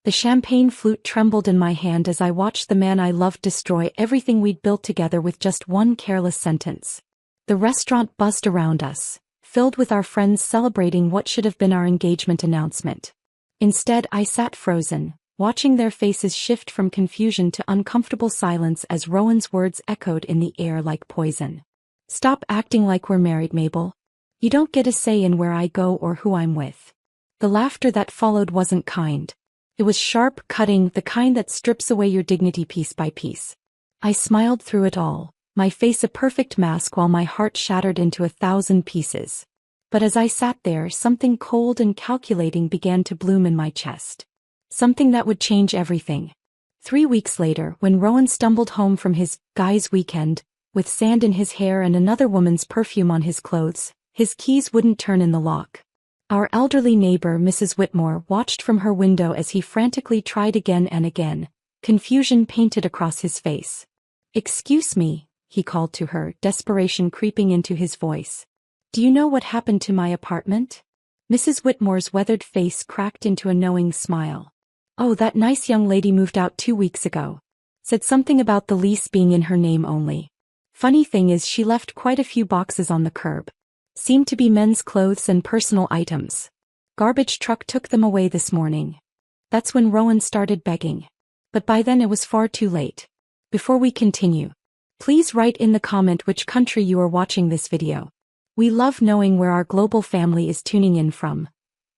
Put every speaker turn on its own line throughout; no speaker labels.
The champagne flute trembled in my hand as I watched the man I loved destroy everything we'd built together with just one careless sentence. The restaurant buzzed around us, filled with our friends celebrating what should have been our engagement announcement. Instead, I sat frozen, watching their faces shift from confusion to uncomfortable silence as Rowan's words echoed in the air like poison. "Stop acting like we're married, Mabel. You don't get a say in where I go or who I'm with." The laughter that followed wasn't kind. It was sharp, cutting, the kind that strips away your dignity piece by piece. I smiled through it all, my face a perfect mask while my heart shattered into 1,000 pieces. But as I sat there, something cold and calculating began to bloom in my chest. Something that would change everything. 3 weeks later, when Rowan stumbled home from his guy's weekend, with sand in his hair and another woman's perfume on his clothes, his keys wouldn't turn in the lock. Our elderly neighbor, Mrs. Whitmore, watched from her window as he frantically tried again and again, confusion painted across his face. "Excuse me," he called to her, desperation creeping into his voice. "Do you know what happened to my apartment?" Mrs. Whitmore's weathered face cracked into a knowing smile. "Oh, that nice young lady moved out 2 weeks ago. Said something about the lease being in her name only. Funny thing is she left quite a few boxes on the curb. Seemed to be men's clothes and personal items. Garbage truck took them away this morning." That's when Rowan started begging. But by then it was far too late. Before we continue, please write in the comment which country you are watching this video. We love knowing where our global family is tuning in from.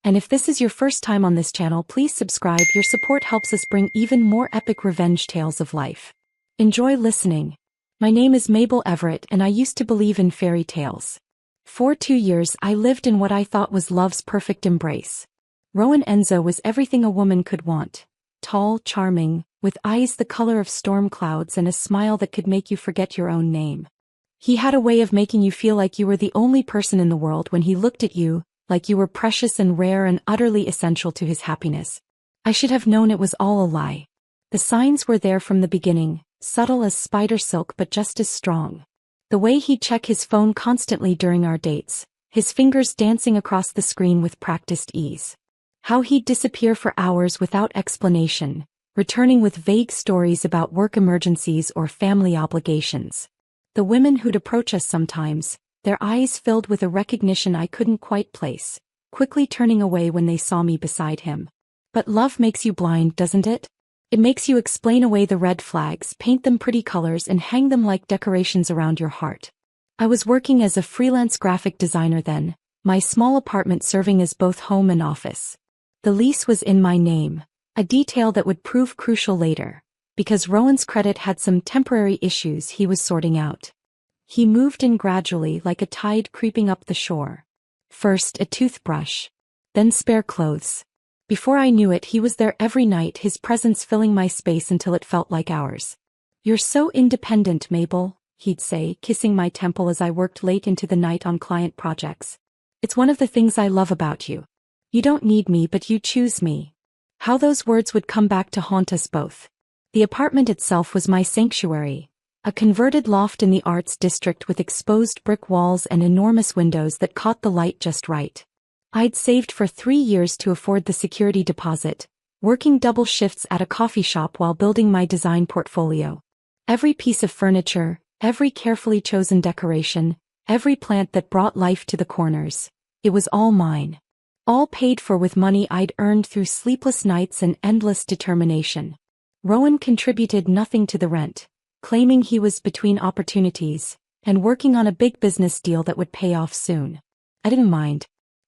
And if this is your first time on this channel, please subscribe. Your support helps us bring even more epic revenge tales of life. Enjoy listening. My name is Mabel Everett and I used to believe in fairy tales. For 2 years I lived in what I thought was love's perfect embrace. Rowan Enzo was everything a woman could want. Tall, charming, with eyes the color of storm clouds and a smile that could make you forget your own name. He had a way of making you feel like you were the only person in the world when he looked at you, like you were precious and rare and utterly essential to his happiness. I should have known it was all a lie. The signs were there from the beginning, subtle as spider silk but just as strong. The way he'd check his phone constantly during our dates, his fingers dancing across the screen with practiced ease. How he'd disappear for hours without explanation, returning with vague stories about work emergencies or family obligations. The women who'd approach us sometimes, their eyes filled with a recognition I couldn't quite place, quickly turning away when they saw me beside him. But love makes you blind, doesn't it? It makes you explain away the red flags, paint them pretty colors and hang them like decorations around your heart. I was working as a freelance graphic designer then, my small apartment serving as both home and office. The lease was in my name, a detail that would prove crucial later, because Rowan's credit had some temporary issues he was sorting out. He moved in gradually like a tide creeping up the shore. First a toothbrush, then spare clothes. Before I knew it, he was there every night, his presence filling my space until it felt like ours. "You're so independent, Mabel," he'd say, kissing my temple as I worked late into the night on client projects. "It's one of the things I love about you. You don't need me, but you choose me." How those words would come back to haunt us both. The apartment itself was my sanctuary, a converted loft in the arts district with exposed brick walls and enormous windows that caught the light just right. I'd saved for 3 years to afford the security deposit, working double shifts at a coffee shop while building my design portfolio. Every piece of furniture, every carefully chosen decoration, every plant that brought life to the corners, it was all mine. All paid for with money I'd earned through sleepless nights and endless determination. Rowan contributed nothing to the rent, claiming he was between opportunities, and working on a big business deal that would pay off soon. I didn't mind.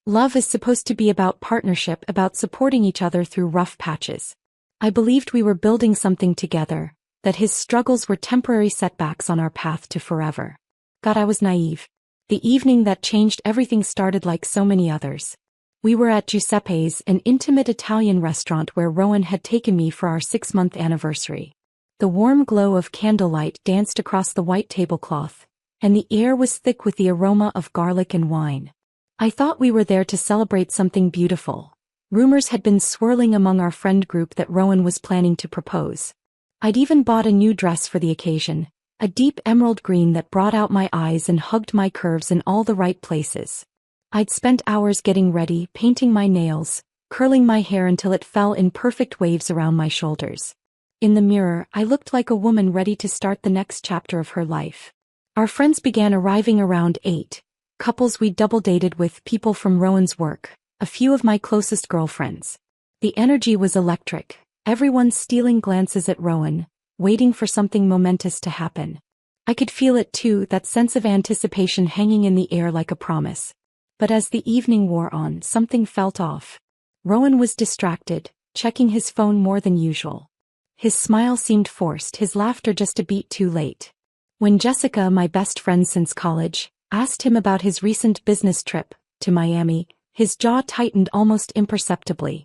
Love is supposed to be about partnership, about supporting each other through rough patches. I believed we were building something together, that his struggles were temporary setbacks on our path to forever. God, I was naive. The evening that changed everything started like so many others. We were at Giuseppe's, an intimate Italian restaurant where Rowan had taken me for our 6-month anniversary. The warm glow of candlelight danced across the white tablecloth, and the air was thick with the aroma of garlic and wine. I thought we were there to celebrate something beautiful. Rumors had been swirling among our friend group that Rowan was planning to propose. I'd even bought a new dress for the occasion, a deep emerald green that brought out my eyes and hugged my curves in all the right places. I'd spent hours getting ready, painting my nails, curling my hair until it fell in perfect waves around my shoulders. In the mirror, I looked like a woman ready to start the next chapter of her life. Our friends began arriving around 8. Couples we double dated with, people from Rowan's work, a few of my closest girlfriends. The energy was electric, everyone stealing glances at Rowan, waiting for something momentous to happen. I could feel it too, that sense of anticipation hanging in the air like a promise. But as the evening wore on, something felt off. Rowan was distracted, checking his phone more than usual. His smile seemed forced, his laughter just a beat too late. When Jessica, my best friend since college, asked him about his recent business trip to Miami, his jaw tightened almost imperceptibly.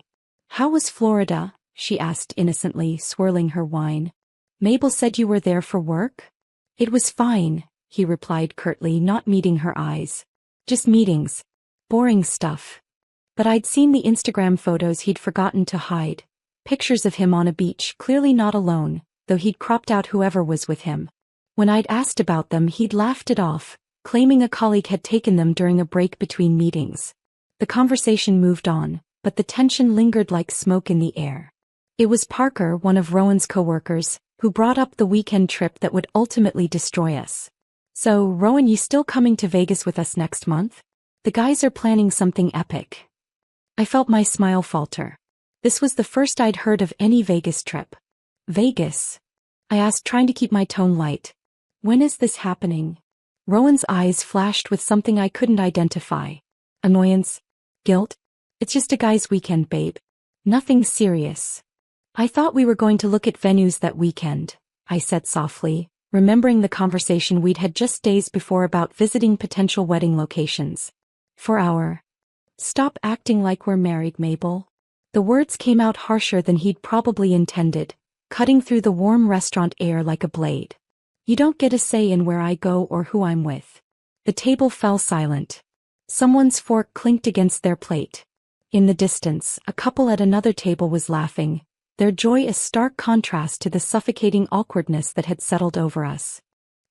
"How was Florida?" she asked innocently, swirling her wine. "Mabel said you were there for work?" "It was fine," he replied curtly, not meeting her eyes. "Just meetings. Boring stuff." But I'd seen the Instagram photos he'd forgotten to hide. Pictures of him on a beach, clearly not alone, though he'd cropped out whoever was with him. When I'd asked about them, he'd laughed it off, claiming a colleague had taken them during a break between meetings. The conversation moved on, but the tension lingered like smoke in the air. It was Parker, one of Rowan's coworkers, who brought up the weekend trip that would ultimately destroy us. "So, Rowan, you still coming to Vegas with us next month? The guys are planning something epic." I felt my smile falter. This was the first I'd heard of any Vegas trip. "Vegas?" I asked, trying to keep my tone light. "When is this happening?" Rowan's eyes flashed with something I couldn't identify. Annoyance? Guilt? "It's just a guy's weekend, babe. Nothing serious." "I thought we were going to look at venues that weekend," I said softly, remembering the conversation we'd had just days before about visiting potential wedding locations. "For our..." "Stop acting like we're married, Mabel." The words came out harsher than he'd probably intended, cutting through the warm restaurant air like a blade. "You don't get a say in where I go or who I'm with." The table fell silent. Someone's fork clinked against their plate. In the distance, a couple at another table was laughing, their joy a stark contrast to the suffocating awkwardness that had settled over us.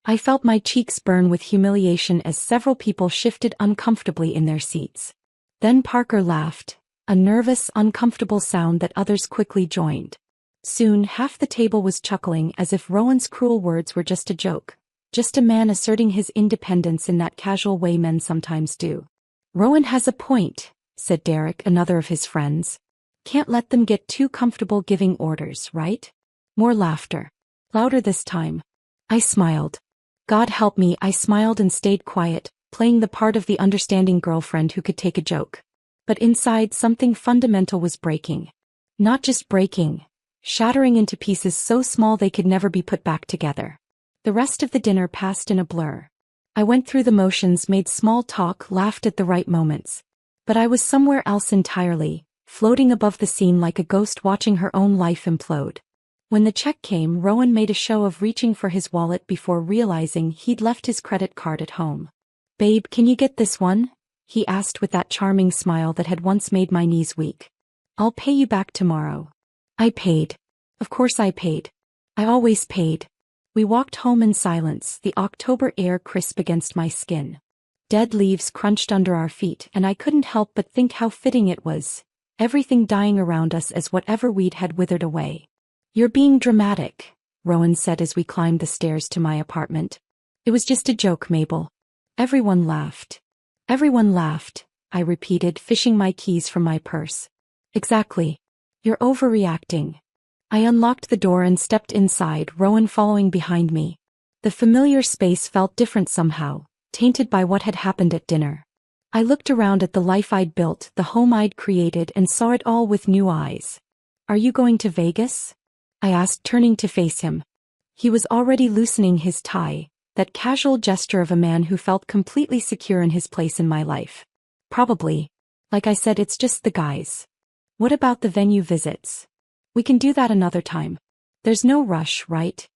I felt my cheeks burn with humiliation as several people shifted uncomfortably in their seats. Then Parker laughed, a nervous, uncomfortable sound that others quickly joined. Soon half the table was chuckling as if Rowan's cruel words were just a joke, just a man asserting his independence in that casual way men sometimes do. "Rowan has a point," said Derek, another of his friends. "Can't let them get too comfortable giving orders, right?" More laughter. Louder this time. I smiled. God help me, I smiled and stayed quiet, playing the part of the understanding girlfriend who could take a joke. But inside something fundamental was breaking. Not just breaking, shattering into pieces so small they could never be put back together. The rest of the dinner passed in a blur. I went through the motions, made small talk, laughed at the right moments. But I was somewhere else entirely, floating above the scene like a ghost watching her own life implode. When the check came, Rowan made a show of reaching for his wallet before realizing he'd left his credit card at home. "Babe, can you get this one?" he asked with that charming smile that had once made my knees weak. "I'll pay you back tomorrow." I paid. Of course I paid. I always paid. We walked home in silence, the October air crisp against my skin. Dead leaves crunched under our feet, and I couldn't help but think how fitting it was, everything dying around us as whatever we'd had withered away. "You're being dramatic," Rowan said as we climbed the stairs to my apartment. "It was just a joke, Mabel." Everyone laughed. "Everyone laughed," I repeated, fishing my keys from my purse. "Exactly. You're overreacting." I unlocked the door and stepped inside, Rowan following behind me. The familiar space felt different somehow, tainted by what had happened at dinner. I looked around at the life I'd built, the home I'd created, and saw it all with new eyes. "Are you going to Vegas?" I asked, turning to face him. He was already loosening his tie, that casual gesture of a man who felt completely secure in his place in my life. "Probably. Like I said, it's just the guys." "What about the venue visits?" "We can do that another time. There's no rush, right?"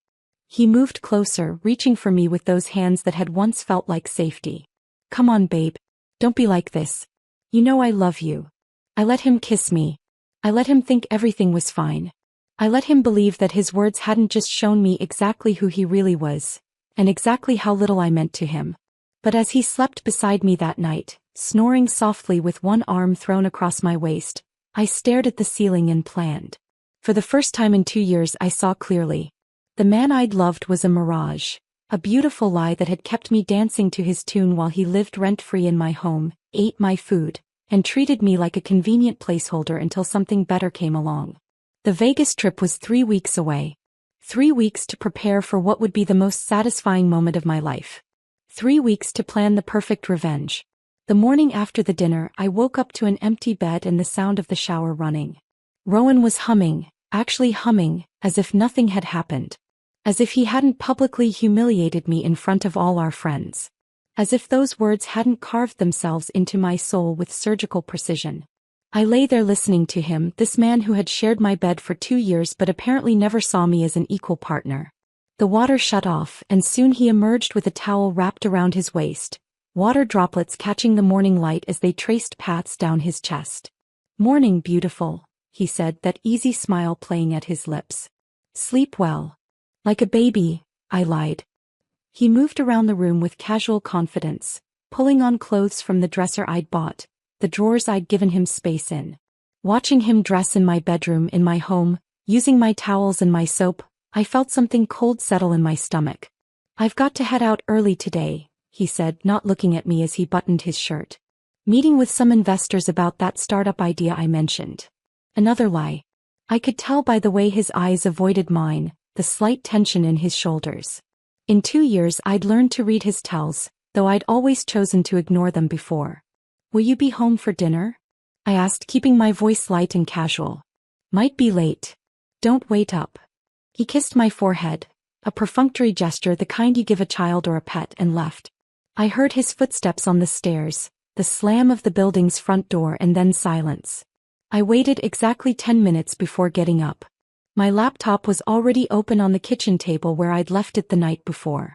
He moved closer, reaching for me with those hands that had once felt like safety. "Come on, babe. Don't be like this. You know I love you." I let him kiss me. I let him think everything was fine. I let him believe that his words hadn't just shown me exactly who he really was, and exactly how little I meant to him. But as he slept beside me that night, snoring softly with one arm thrown across my waist, I stared at the ceiling and planned. For the first time in 2 years I saw clearly. The man I'd loved was a mirage. A beautiful lie that had kept me dancing to his tune while he lived rent-free in my home, ate my food, and treated me like a convenient placeholder until something better came along. The Vegas trip was 3 weeks away. 3 weeks to prepare for what would be the most satisfying moment of my life. 3 weeks to plan the perfect revenge. The morning after the dinner, I woke up to an empty bed and the sound of the shower running. Rowan was humming, actually humming, as if nothing had happened. As if he hadn't publicly humiliated me in front of all our friends. As if those words hadn't carved themselves into my soul with surgical precision. I lay there listening to him, this man who had shared my bed for 2 years but apparently never saw me as an equal partner. The water shut off, and soon he emerged with a towel wrapped around his waist, water droplets catching the morning light as they traced paths down his chest. "Morning, beautiful," he said, that easy smile playing at his lips. "Sleep well." "Like a baby," I lied. He moved around the room with casual confidence, pulling on clothes from the dresser I'd bought, the drawers I'd given him space in. Watching him dress in my bedroom in my home, using my towels and my soap, I felt something cold settle in my stomach. "I've got to head out early today," he said, not looking at me as he buttoned his shirt. "Meeting with some investors about that startup idea I mentioned." Another lie. I could tell by the way his eyes avoided mine, the slight tension in his shoulders. In 2 years I'd learned to read his tells, though I'd always chosen to ignore them before. "Will you be home for dinner?" I asked, keeping my voice light and casual. "Might be late. Don't wait up." He kissed my forehead, a perfunctory gesture the kind you give a child or a pet, and left. I heard his footsteps on the stairs, the slam of the building's front door, and then silence. I waited exactly 10 minutes before getting up. My laptop was already open on the kitchen table where I'd left it the night before.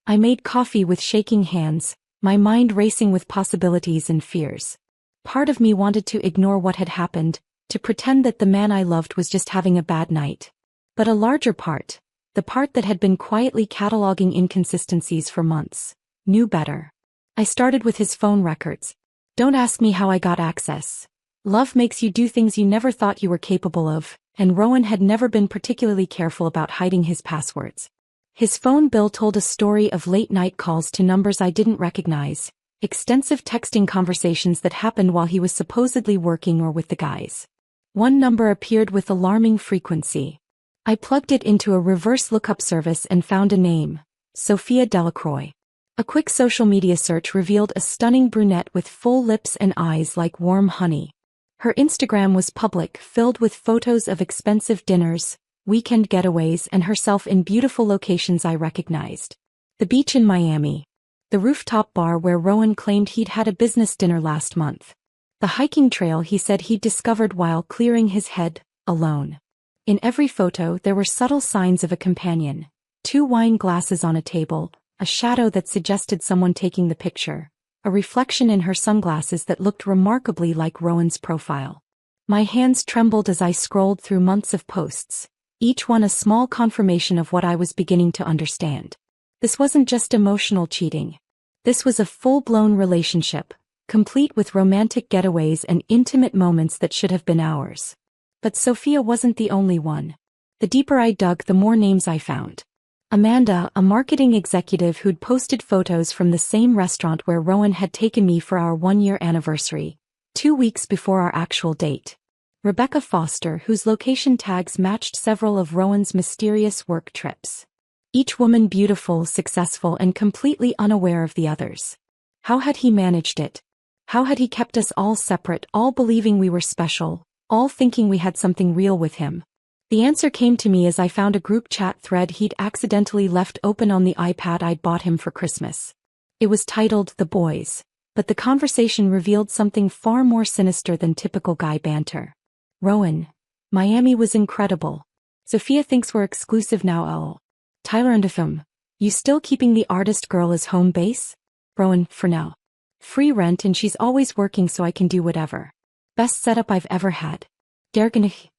I made coffee with shaking hands, my mind racing with possibilities and fears. Part of me wanted to ignore what had happened, to pretend that the man I loved was just having a bad night. But a larger part, the part that had been quietly cataloging inconsistencies for months, knew better. I started with his phone records. Don't ask me how I got access. Love makes you do things you never thought you were capable of, and Rowan had never been particularly careful about hiding his passwords. His phone bill told a story of late-night calls to numbers I didn't recognize, extensive texting conversations that happened while he was supposedly working or with the guys. One number appeared with alarming frequency. I plugged it into a reverse lookup service and found a name, Sophia Delacroix. A quick social media search revealed a stunning brunette with full lips and eyes like warm honey. Her Instagram was public, filled with photos of expensive dinners, weekend getaways, and herself in beautiful locations I recognized. The beach in Miami. The rooftop bar where Rowan claimed he'd had a business dinner last month. The hiking trail he said he'd discovered while clearing his head, alone. In every photo there were subtle signs of a companion. 2 wine glasses on a table, a shadow that suggested someone taking the picture. A reflection in her sunglasses that looked remarkably like Rowan's profile. My hands trembled as I scrolled through months of posts, each one a small confirmation of what I was beginning to understand. This wasn't just emotional cheating. This was a full-blown relationship, complete with romantic getaways and intimate moments that should have been ours. But Sophia wasn't the only one. The deeper I dug, the more names I found. Amanda, a marketing executive who'd posted photos from the same restaurant where Rowan had taken me for our 1-year anniversary, 2 weeks before our actual date. Rebecca Foster, whose location tags matched several of Rowan's mysterious work trips. Each woman beautiful, successful, and completely unaware of the others. How had he managed it? How had he kept us all separate, all believing we were special, all thinking we had something real with him? The answer came to me as I found a group chat thread he'd accidentally left open on the iPad I'd bought him for Christmas. It was titled The Boys, but the conversation revealed something far more sinister than typical guy banter. "Rowan, Miami was incredible. Sophia thinks we're exclusive now. Oh. Tyler and Afum, you still keeping the artist girl as home base? Rowan, for now. Free rent and she's always working so I can do whatever. Best setup I've ever had. Derganich.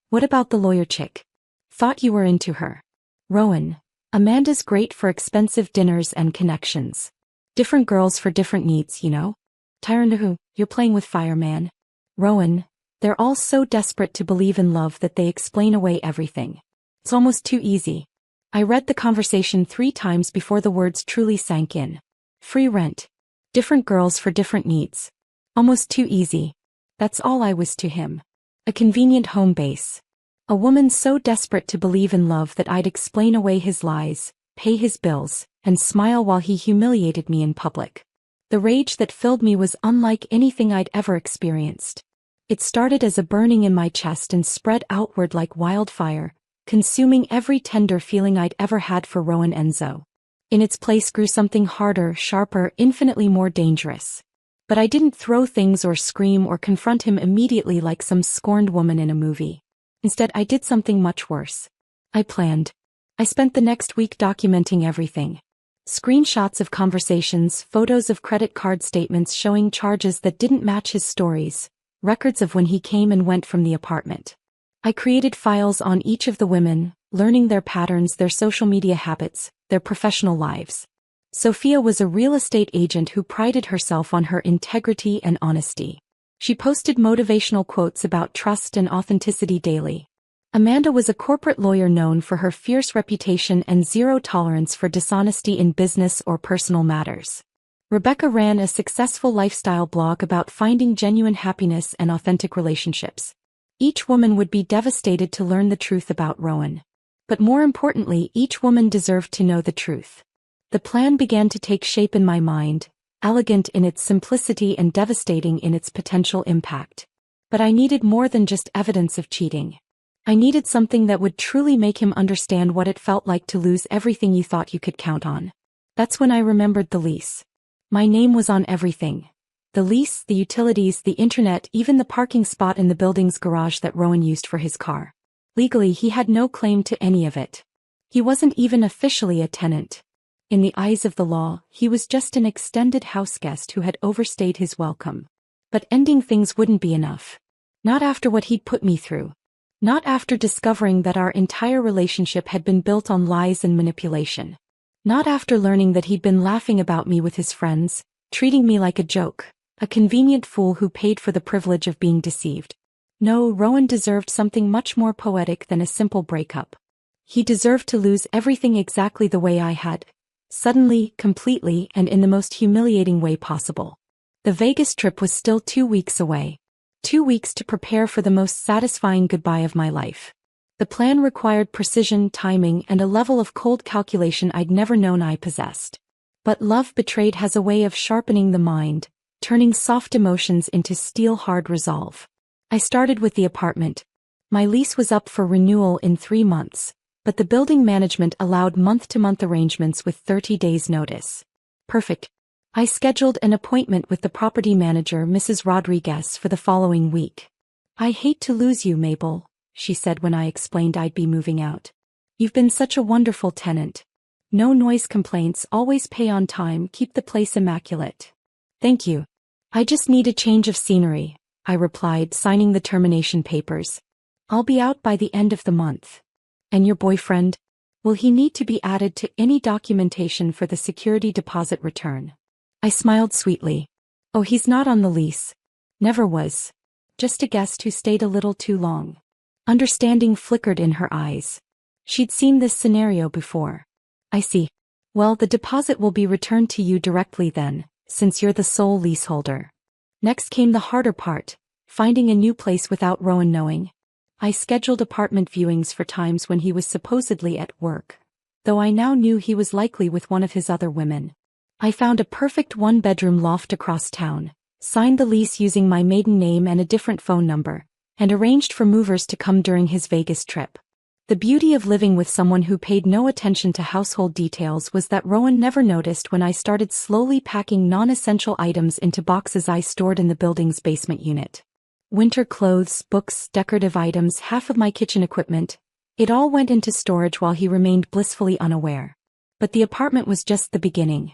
What about the lawyer chick? Thought you were into her. Rowan, Amanda's great for expensive dinners and connections. Different girls for different needs, you know? Tyrannahu, you're playing with fire, man. Rowan, They're all so desperate to believe in love that they explain away everything. It's almost too easy. I read the conversation 3 times before the words truly sank in. Free rent. Different girls for different needs. Almost too easy. That's all I was to him. A convenient home base. A woman so desperate to believe in love that I'd explain away his lies, pay his bills, and smile while he humiliated me in public. The rage that filled me was unlike anything I'd ever experienced. It started as a burning in my chest and spread outward like wildfire, consuming every tender feeling I'd ever had for Rowan Enzo. In its place grew something harder, sharper, infinitely more dangerous. But I didn't throw things or scream or confront him immediately like some scorned woman in a movie. Instead, I did something much worse. I planned. I spent the next week documenting everything. Screenshots of conversations, photos of credit card statements showing charges that didn't match his stories, records of when he came and went from the apartment. I created files on each of the women, learning their patterns, their social media habits, their professional lives. Sophia was a real estate agent who prided herself on her integrity and honesty. She posted motivational quotes about trust and authenticity daily. Amanda was a corporate lawyer known for her fierce reputation and zero tolerance for dishonesty in business or personal matters. Rebecca ran a successful lifestyle blog about finding genuine happiness and authentic relationships. Each woman would be devastated to learn the truth about Rowan. But more importantly, each woman deserved to know the truth. The plan began to take shape in my mind, elegant in its simplicity and devastating in its potential impact. But I needed more than just evidence of cheating. I needed something that would truly make him understand what it felt like to lose everything you thought you could count on. That's when I remembered the lease. My name was on everything. The lease, the utilities, the internet, even the parking spot in the building's garage that Rowan used for his car. Legally, he had no claim to any of it. He wasn't even officially a tenant. In the eyes of the law, he was just an extended house guest who had overstayed his welcome. But ending things wouldn't be enough. Not after what he'd put me through. Not after discovering that our entire relationship had been built on lies and manipulation. Not after learning that he'd been laughing about me with his friends, treating me like a joke, a convenient fool who paid for the privilege of being deceived. No, Rowan deserved something much more poetic than a simple breakup. He deserved to lose everything exactly the way I had. Suddenly, completely, and in the most humiliating way possible. The Vegas trip was still 2 weeks away. 2 weeks to prepare for the most satisfying goodbye of my life. The plan required precision, timing, and a level of cold calculation I'd never known I possessed. But love betrayed has a way of sharpening the mind, turning soft emotions into steel-hard resolve. I started with the apartment. My lease was up for renewal in 3 months, but the building management allowed month-to-month arrangements with 30 days' notice. Perfect. I scheduled an appointment with the property manager, Mrs. Rodriguez, for the following week. "I hate to lose you, Mabel," she said when I explained I'd be moving out. "You've been such a wonderful tenant. No noise complaints, always pay on time, keep the place immaculate." "Thank you. I just need a change of scenery," I replied, signing the termination papers. "I'll be out by the end of the month." "And your boyfriend? Will he need to be added to any documentation for the security deposit return?" I smiled sweetly. "Oh, he's not on the lease. Never was. Just a guest who stayed a little too long." Understanding flickered in her eyes. She'd seen this scenario before. "I see. Well, the deposit will be returned to you directly then, since you're the sole leaseholder." Next came the harder part, finding a new place without Rowan knowing. I scheduled apartment viewings for times when he was supposedly at work, though I now knew he was likely with one of his other women. I found a perfect 1-bedroom loft across town, signed the lease using my maiden name and a different phone number, and arranged for movers to come during his Vegas trip. The beauty of living with someone who paid no attention to household details was that Rowan never noticed when I started slowly packing non-essential items into boxes I stored in the building's basement unit. Winter clothes, books, decorative items, half of my kitchen equipment. It all went into storage while he remained blissfully unaware. But the apartment was just the beginning.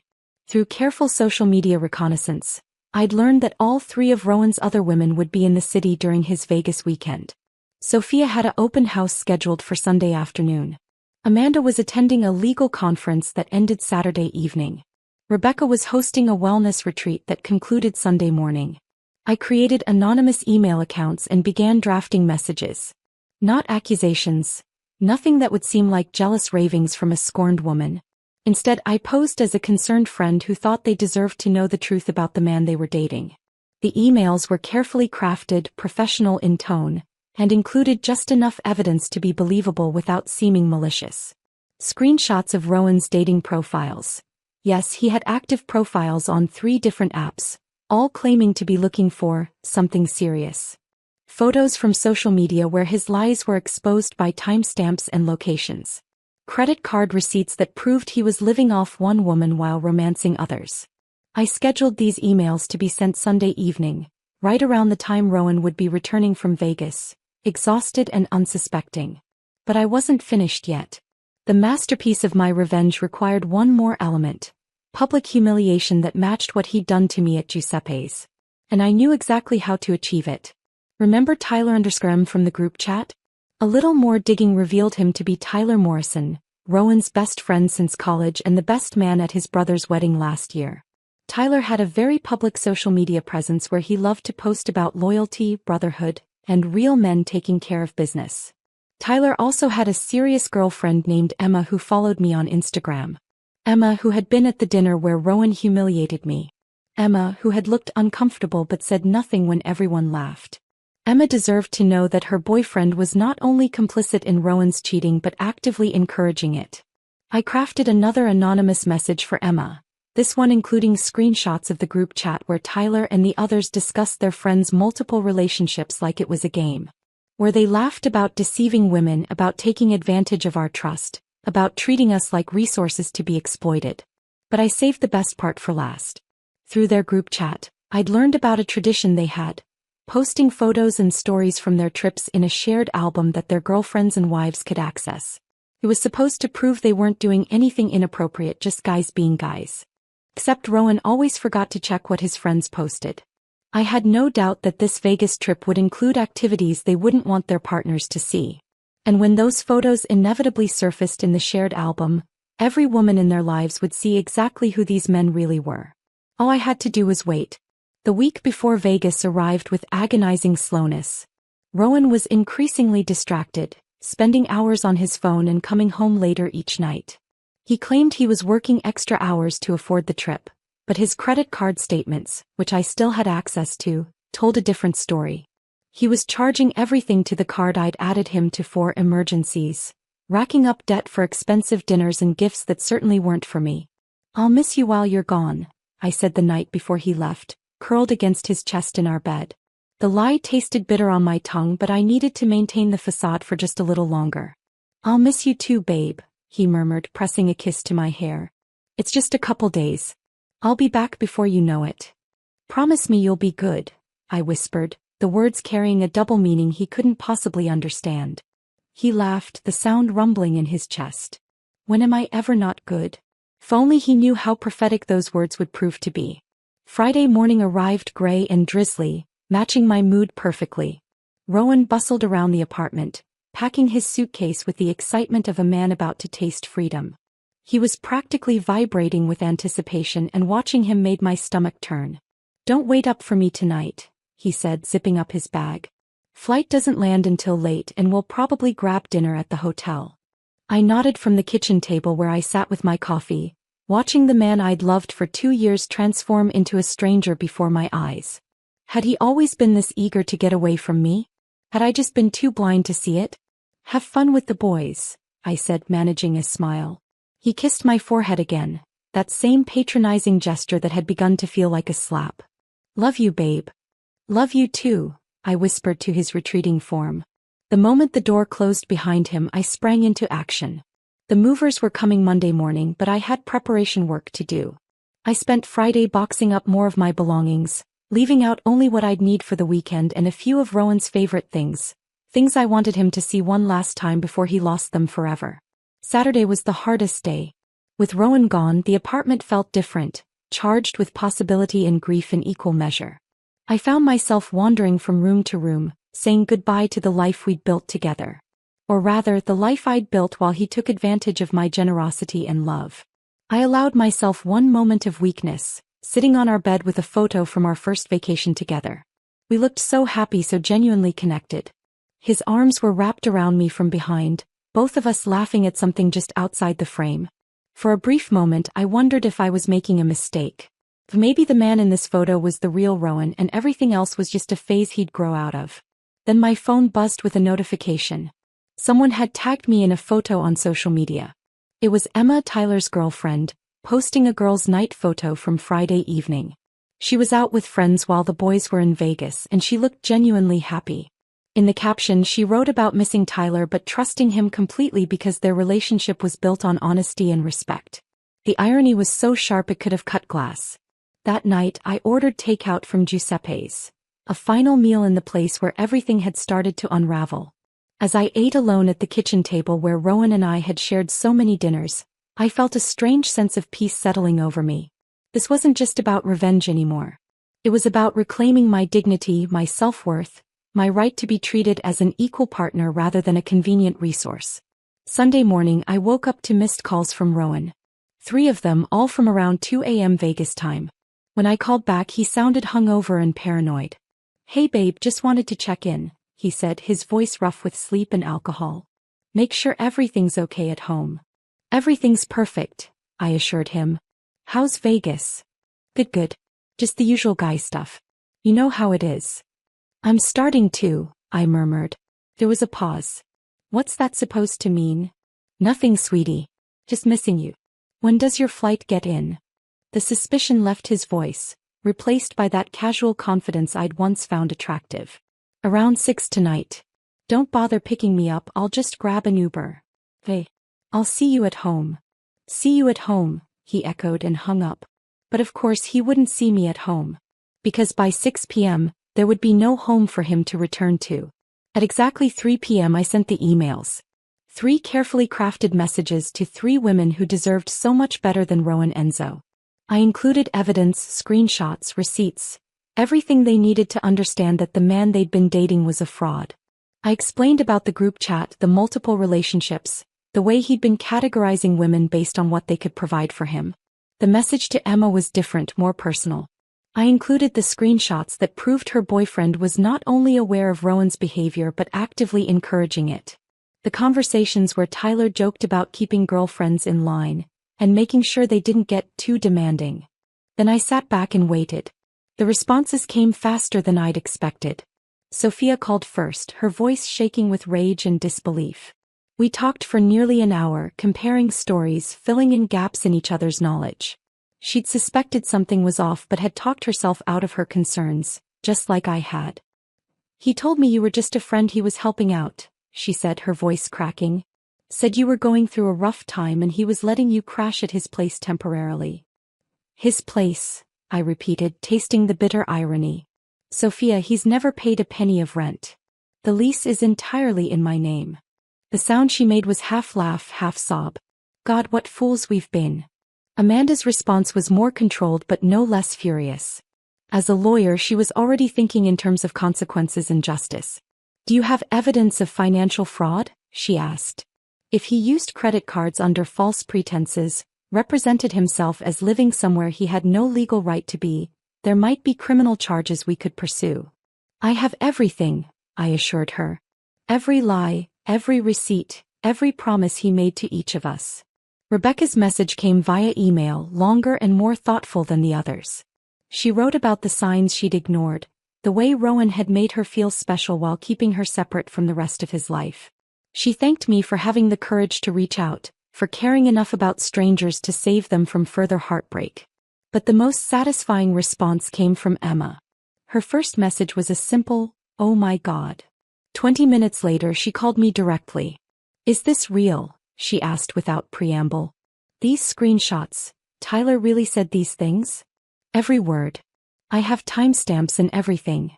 Through careful social media reconnaissance, I'd learned that all 3 of Rowan's other women would be in the city during his Vegas weekend. Sophia had an open house scheduled for Sunday afternoon. Amanda was attending a legal conference that ended Saturday evening. Rebecca was hosting a wellness retreat that concluded Sunday morning. I created anonymous email accounts and began drafting messages. Not accusations. Nothing that would seem like jealous ravings from a scorned woman. Instead, I posed as a concerned friend who thought they deserved to know the truth about the man they were dating. The emails were carefully crafted, professional in tone, and included just enough evidence to be believable without seeming malicious. Screenshots of Rowan's dating profiles. Yes, he had active profiles on 3 different apps, all claiming to be looking for something serious. Photos from social media where his lies were exposed by timestamps and locations. Credit card receipts that proved he was living off one woman while romancing others. I scheduled these emails to be sent Sunday evening, right around the time Rowan would be returning from Vegas, exhausted and unsuspecting. But I wasn't finished yet. The masterpiece of my revenge required one more element. Public humiliation that matched what he'd done to me at Giuseppe's. And I knew exactly how to achieve it. Remember Tyler_M from the group chat? A little more digging revealed him to be Tyler Morrison, Rowan's best friend since college and the best man at his brother's wedding last year. Tyler had a very public social media presence where he loved to post about loyalty, brotherhood, and real men taking care of business. Tyler also had a serious girlfriend named Emma who followed me on Instagram. Emma, who had been at the dinner where Rowan humiliated me. Emma, who had looked uncomfortable but said nothing when everyone laughed. Emma deserved to know that her boyfriend was not only complicit in Rowan's cheating but actively encouraging it. I crafted another anonymous message for Emma, this one including screenshots of the group chat where Tyler and the others discussed their friends' multiple relationships like it was a game. Where they laughed about deceiving women, about taking advantage of our trust, about treating us like resources to be exploited. But I saved the best part for last. Through their group chat, I'd learned about a tradition they had. Posting photos and stories from their trips in a shared album that their girlfriends and wives could access. It was supposed to prove they weren't doing anything inappropriate, just guys being guys. Except Rowan always forgot to check what his friends posted. I had no doubt that this Vegas trip would include activities they wouldn't want their partners to see. And when those photos inevitably surfaced in the shared album, every woman in their lives would see exactly who these men really were. All I had to do was wait. The week before Vegas arrived with agonizing slowness. Rowan was increasingly distracted, spending hours on his phone and coming home later each night. He claimed he was working extra hours to afford the trip, but his credit card statements, which I still had access to, told a different story. He was charging everything to the card I'd added him to for emergencies, racking up debt for expensive dinners and gifts that certainly weren't for me. "I'll miss you while you're gone," I said the night before he left, curled against his chest in our bed. The lie tasted bitter on my tongue, but I needed to maintain the facade for just a little longer. "I'll miss you too, babe," he murmured, pressing a kiss to my hair. "It's just a couple days. I'll be back before you know it." "Promise me you'll be good," I whispered, the words carrying a double meaning he couldn't possibly understand. He laughed, the sound rumbling in his chest. "When am I ever not good?" If only he knew how prophetic those words would prove to be. Friday morning arrived gray and drizzly, matching my mood perfectly. Rowan bustled around the apartment, packing his suitcase with the excitement of a man about to taste freedom. He was practically vibrating with anticipation, and watching him made my stomach turn. "Don't wait up for me tonight," he said, zipping up his bag. "Flight doesn't land until late and we'll probably grab dinner at the hotel." I nodded from the kitchen table where I sat with my coffee, watching the man I'd loved for 2 years transform into a stranger before my eyes. Had he always been this eager to get away from me? Had I just been too blind to see it? "Have fun with the boys," I said, managing a smile. He kissed my forehead again, that same patronizing gesture that had begun to feel like a slap. "Love you, babe." "Love you too," I whispered to his retreating form. The moment the door closed behind him, I sprang into action. The movers were coming Monday morning, but I had preparation work to do. I spent Friday boxing up more of my belongings, leaving out only what I'd need for the weekend and a few of Rowan's favorite things I wanted him to see one last time before he lost them forever. Saturday was the hardest day. With Rowan gone, the apartment felt different, charged with possibility and grief in equal measure. I found myself wandering from room to room, saying goodbye to the life we'd built together. Or rather, the life I'd built while he took advantage of my generosity and love. I allowed myself one moment of weakness, sitting on our bed with a photo from our first vacation together. We looked so happy, so genuinely connected. His arms were wrapped around me from behind, both of us laughing at something just outside the frame. For a brief moment I wondered if I was making a mistake. Maybe the man in this photo was the real Rowan and everything else was just a phase he'd grow out of. Then my phone buzzed with a notification. Someone had tagged me in a photo on social media. It was Emma, Tyler's girlfriend, posting a girls' night photo from Friday evening. She was out with friends while the boys were in Vegas and she looked genuinely happy. In the caption she wrote about missing Tyler but trusting him completely because their relationship was built on honesty and respect. The irony was so sharp it could have cut glass. That night I ordered takeout from Giuseppe's. A final meal in the place where everything had started to unravel. As I ate alone at the kitchen table where Rowan and I had shared so many dinners, I felt a strange sense of peace settling over me. This wasn't just about revenge anymore. It was about reclaiming my dignity, my self-worth, my right to be treated as an equal partner rather than a convenient resource. Sunday morning I woke up to missed calls from Rowan. 3 of them, all from around 2 a.m. Vegas time. When I called back he sounded hungover and paranoid. "Hey babe, just wanted to check in," he said, his voice rough with sleep and alcohol. "Make sure everything's okay at home." "Everything's perfect," I assured him. "How's Vegas?" Good. Just the usual guy stuff. You know how it is." "I'm starting to," I murmured. There was a pause. "What's that supposed to mean?" "Nothing, sweetie. Just missing you. When does your flight get in?" The suspicion left his voice, replaced by that casual confidence I'd once found attractive. "Around 6 tonight. Don't bother picking me up, I'll just grab an Uber." "Hey. I'll see you at home." "See you at home," he echoed and hung up. But of course he wouldn't see me at home. Because by 6 p.m., there would be no home for him to return to. At exactly 3 p.m. I sent the emails. 3 carefully crafted messages to 3 women who deserved so much better than Rowan Enzo. I included evidence, screenshots, receipts, everything they needed to understand that the man they'd been dating was a fraud. I explained about the group chat, the multiple relationships, the way he'd been categorizing women based on what they could provide for him. The message to Emma was different, more personal. I included the screenshots that proved her boyfriend was not only aware of Rowan's behavior but actively encouraging it. The conversations where Tyler joked about keeping girlfriends in line and making sure they didn't get too demanding. Then I sat back and waited. The responses came faster than I'd expected. Sophia called first, her voice shaking with rage and disbelief. We talked for nearly an hour, comparing stories, filling in gaps in each other's knowledge. She'd suspected something was off but had talked herself out of her concerns, just like I had. "He told me you were just a friend he was helping out," she said, her voice cracking. "Said you were going through a rough time and he was letting you crash at his place temporarily." "His place," I repeated, tasting the bitter irony. "Sophia, he's never paid a penny of rent. The lease is entirely in my name." The sound she made was half laugh, half sob. "God, what fools we've been." Amanda's response was more controlled but no less furious. As a lawyer, she was already thinking in terms of consequences and justice. "Do you have evidence of financial fraud?" she asked. "If he used credit cards under false pretenses, represented himself as living somewhere he had no legal right to be, there might be criminal charges we could pursue." "I have everything," I assured her. "Every lie, every receipt, every promise he made to each of us." Rebecca's message came via email, longer and more thoughtful than the others. She wrote about the signs she'd ignored, the way Rowan had made her feel special while keeping her separate from the rest of his life. She thanked me for having the courage to reach out, for caring enough about strangers to save them from further heartbreak. But the most satisfying response came from Emma. Her first message was a simple, "Oh my God." 20 minutes later she called me directly. "Is this real?" she asked without preamble. "These screenshots, Tyler really said these things?" "Every word. I have timestamps and everything."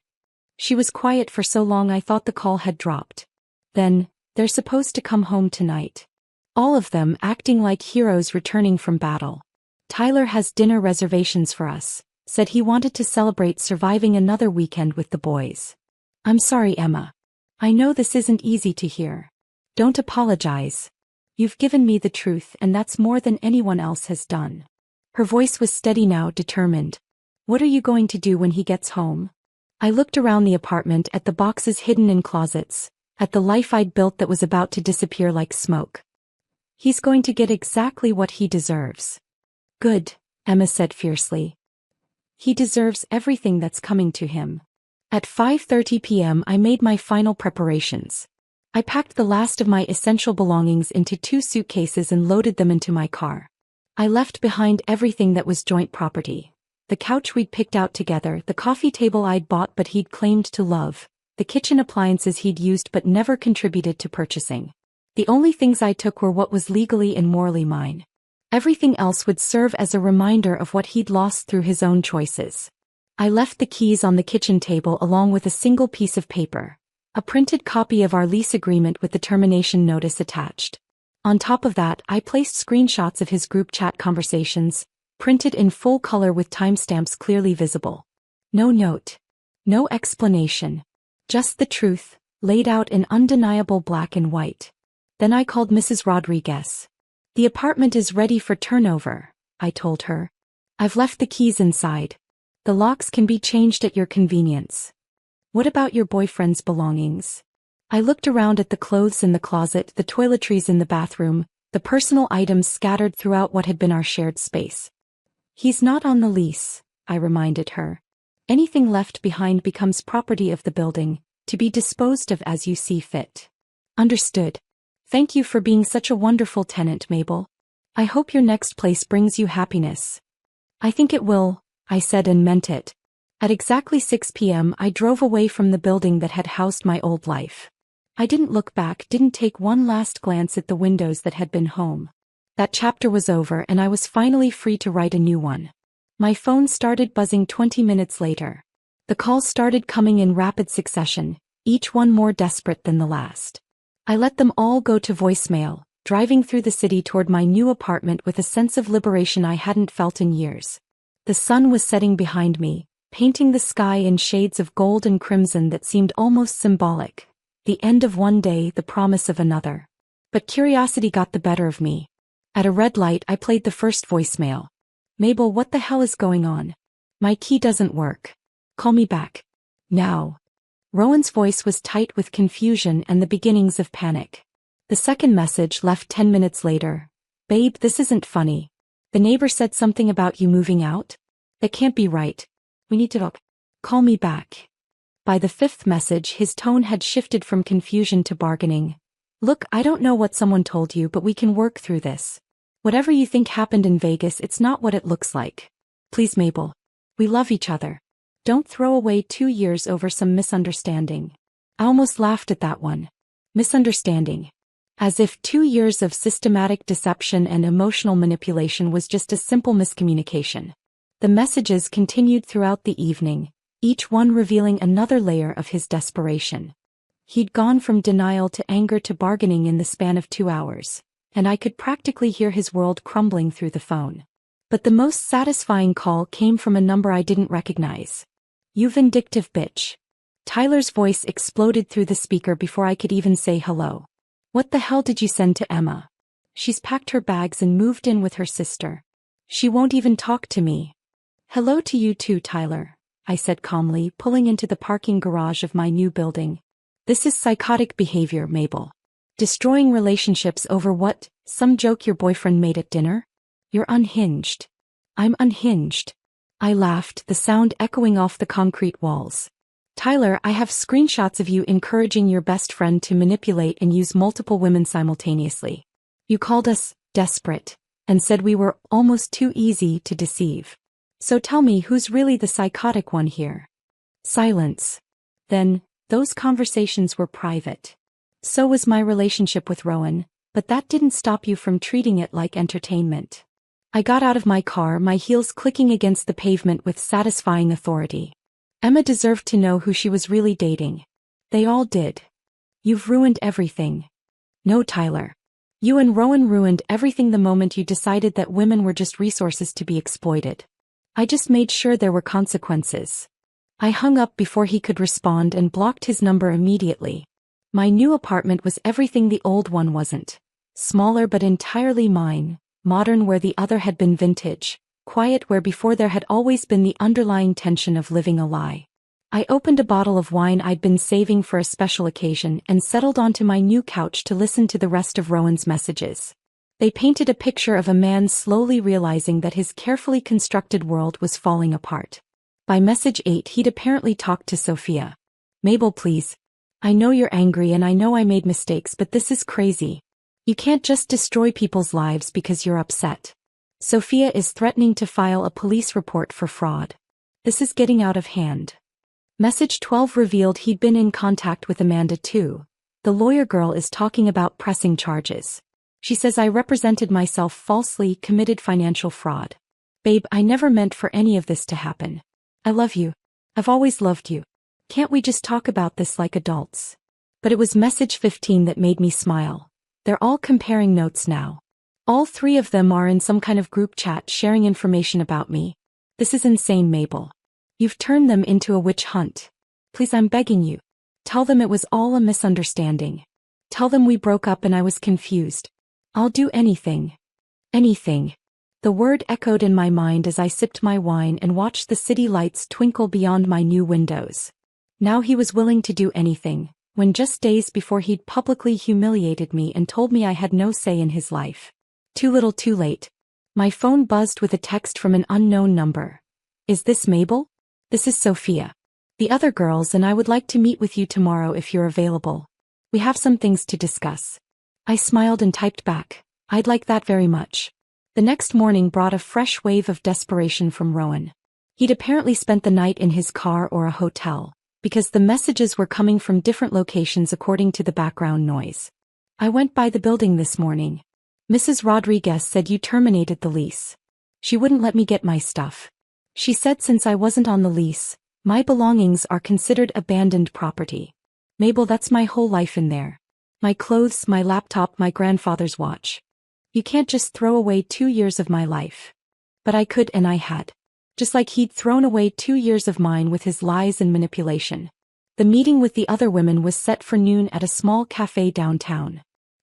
She was quiet for so long I thought the call had dropped. Then, "They're supposed to come home tonight. All of them, acting like heroes returning from battle. Tyler has dinner reservations for us, said he wanted to celebrate surviving another weekend with the boys." "I'm sorry, Emma. I know this isn't easy to hear. Don't apologize. You've given me the truth and that's more than anyone else has done." Her voice was steady now, determined. "What are you going to do when he gets home?" I looked around the apartment at the boxes hidden in closets, at the life I'd built that was about to disappear like smoke. He's going to get exactly what he deserves. Good, Emma said fiercely. He deserves everything that's coming to him. At 5:30 p.m. I made my final preparations. I packed the last of my essential belongings into 2 suitcases and loaded them into my car. I left behind everything that was joint property. The couch we'd picked out together, the coffee table I'd bought but he'd claimed to love, the kitchen appliances he'd used but never contributed to purchasing. The only things I took were what was legally and morally mine. Everything else would serve as a reminder of what he'd lost through his own choices. I left the keys on the kitchen table along with a single piece of paper, a printed copy of our lease agreement with the termination notice attached. On top of that, I placed screenshots of his group chat conversations, printed in full color with timestamps clearly visible. No note. No explanation. Just the truth, laid out in undeniable black and white. Then I called Mrs. Rodriguez. The apartment is ready for turnover, I told her. I've left the keys inside. The locks can be changed at your convenience. What about your boyfriend's belongings? I looked around at the clothes in the closet, the toiletries in the bathroom, the personal items scattered throughout what had been our shared space. He's not on the lease, I reminded her. Anything left behind becomes property of the building, to be disposed of as you see fit. Understood. Thank you for being such a wonderful tenant, Mabel. I hope your next place brings you happiness. I think it will, I said and meant it. At exactly 6 p.m. I drove away from the building that had housed my old life. I didn't look back, didn't take one last glance at the windows that had been home. That chapter was over and I was finally free to write a new one. My phone started buzzing 20 minutes later. The calls started coming in rapid succession, each one more desperate than the last. I let them all go to voicemail, driving through the city toward my new apartment with a sense of liberation I hadn't felt in years. The sun was setting behind me, painting the sky in shades of gold and crimson that seemed almost symbolic. The end of one day, the promise of another. But curiosity got the better of me. At a red light, I played the first voicemail. Mabel, what the hell is going on? My key doesn't work. Call me back. Now. Rowan's voice was tight with confusion and the beginnings of panic. The second message, left 10 minutes later. Babe, this isn't funny. The neighbor said something about you moving out? That can't be right. We need to talk. Call me back. By the fifth message, his tone had shifted from confusion to bargaining. Look, I don't know what someone told you, but we can work through this. Whatever you think happened in Vegas, it's not what it looks like. Please, Mabel. We love each other. Don't throw away 2 years over some misunderstanding. I almost laughed at that one. Misunderstanding. As if 2 years of systematic deception and emotional manipulation was just a simple miscommunication. The messages continued throughout the evening, each one revealing another layer of his desperation. He'd gone from denial to anger to bargaining in the span of 2 hours, and I could practically hear his world crumbling through the phone. But the most satisfying call came from a number I didn't recognize. You vindictive bitch. Tyler's voice exploded through the speaker before I could even say hello. What the hell did you send to Emma? She's packed her bags and moved in with her sister. She won't even talk to me. Hello to you too, Tyler, I said calmly, pulling into the parking garage of my new building. This is psychotic behavior, Mabel. Destroying relationships over what, some joke your boyfriend made at dinner? You're unhinged. I'm unhinged. I laughed, the sound echoing off the concrete walls. Tyler, I have screenshots of you encouraging your best friend to manipulate and use multiple women simultaneously. You called us desperate and said we were almost too easy to deceive. So tell me, who's really the psychotic one here? Silence. Then, those conversations were private. So was my relationship with Rowan, but that didn't stop you from treating it like entertainment. I got out of my car, my heels clicking against the pavement with satisfying authority. Emma deserved to know who she was really dating. They all did. You've ruined everything. No, Tyler. You and Rowan ruined everything the moment you decided that women were just resources to be exploited. I just made sure there were consequences. I hung up before he could respond and blocked his number immediately. My new apartment was everything the old one wasn't. Smaller but entirely mine. Modern where the other had been vintage, quiet where before there had always been the underlying tension of living a lie. I opened a bottle of wine I'd been saving for a special occasion and settled onto my new couch to listen to the rest of Rowan's messages. They painted a picture of a man slowly realizing that his carefully constructed world was falling apart. By message 8 he'd apparently talked to Sophia. "Mabel, please. I know you're angry and I know I made mistakes, but this is crazy. You can't just destroy people's lives because you're upset. Sophia is threatening to file a police report for fraud. This is getting out of hand." Message 12 revealed he'd been in contact with Amanda too. "The lawyer girl is talking about pressing charges. She says I represented myself falsely, committed financial fraud. Babe, I never meant for any of this to happen. I love you. I've always loved you. Can't we just talk about this like adults?" But it was message 15 that made me smile. They're all comparing notes now. All three of them are in some kind of group chat sharing information about me. This is insane, Mabel. You've turned them into a witch hunt. Please, I'm begging you. Tell them it was all a misunderstanding. Tell them we broke up and I was confused. I'll do anything. Anything. The word echoed in my mind as I sipped my wine and watched the city lights twinkle beyond my new windows. Now he was willing to do anything, when just days before he'd publicly humiliated me and told me I had no say in his life. Too little too late. My phone buzzed with a text from an unknown number. "Is this Mabel? This is Sophia. The other girls and I would like to meet with you tomorrow if you're available. We have some things to discuss." I smiled and typed back, "I'd like that very much." The next morning brought a fresh wave of desperation from Rowan. He'd apparently spent the night in his car or a hotel, because the messages were coming from different locations according to the background noise. "I went by the building this morning. Mrs. Rodriguez said you terminated the lease. She wouldn't let me get my stuff. She said since I wasn't on the lease, my belongings are considered abandoned property. Mabel, that's my whole life in there. My clothes, my laptop, my grandfather's watch. You can't just throw away 2 years of my life." But I could and I had. Just like he'd thrown away 2 years of mine with his lies and manipulation. The meeting with the other women was set for noon at a small cafe downtown.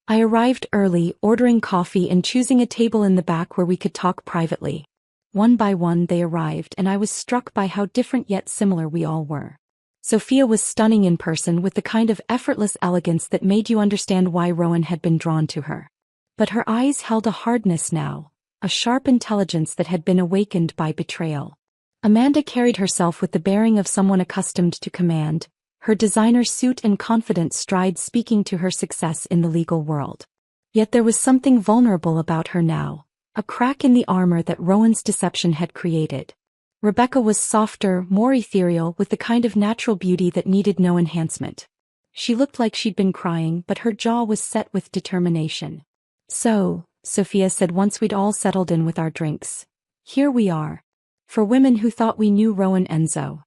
I arrived early, ordering coffee and choosing a table in the back where we could talk privately. One by one they arrived and I was struck by how different yet similar we all were. Sophia was stunning in person with the kind of effortless elegance that made you understand why Rowan had been drawn to her. But her eyes held a hardness now, a sharp intelligence that had been awakened by betrayal. Amanda carried herself with the bearing of someone accustomed to command, her designer suit and confident stride speaking to her success in the legal world. Yet there was something vulnerable about her now, a crack in the armor that Rowan's deception had created. Rebecca was softer, more ethereal, with the kind of natural beauty that needed no enhancement. She looked like she'd been crying, but her jaw was set with determination. "So," Sophia said once we'd all settled in with our drinks, "here we are. For women who thought we knew Rowan Enzo."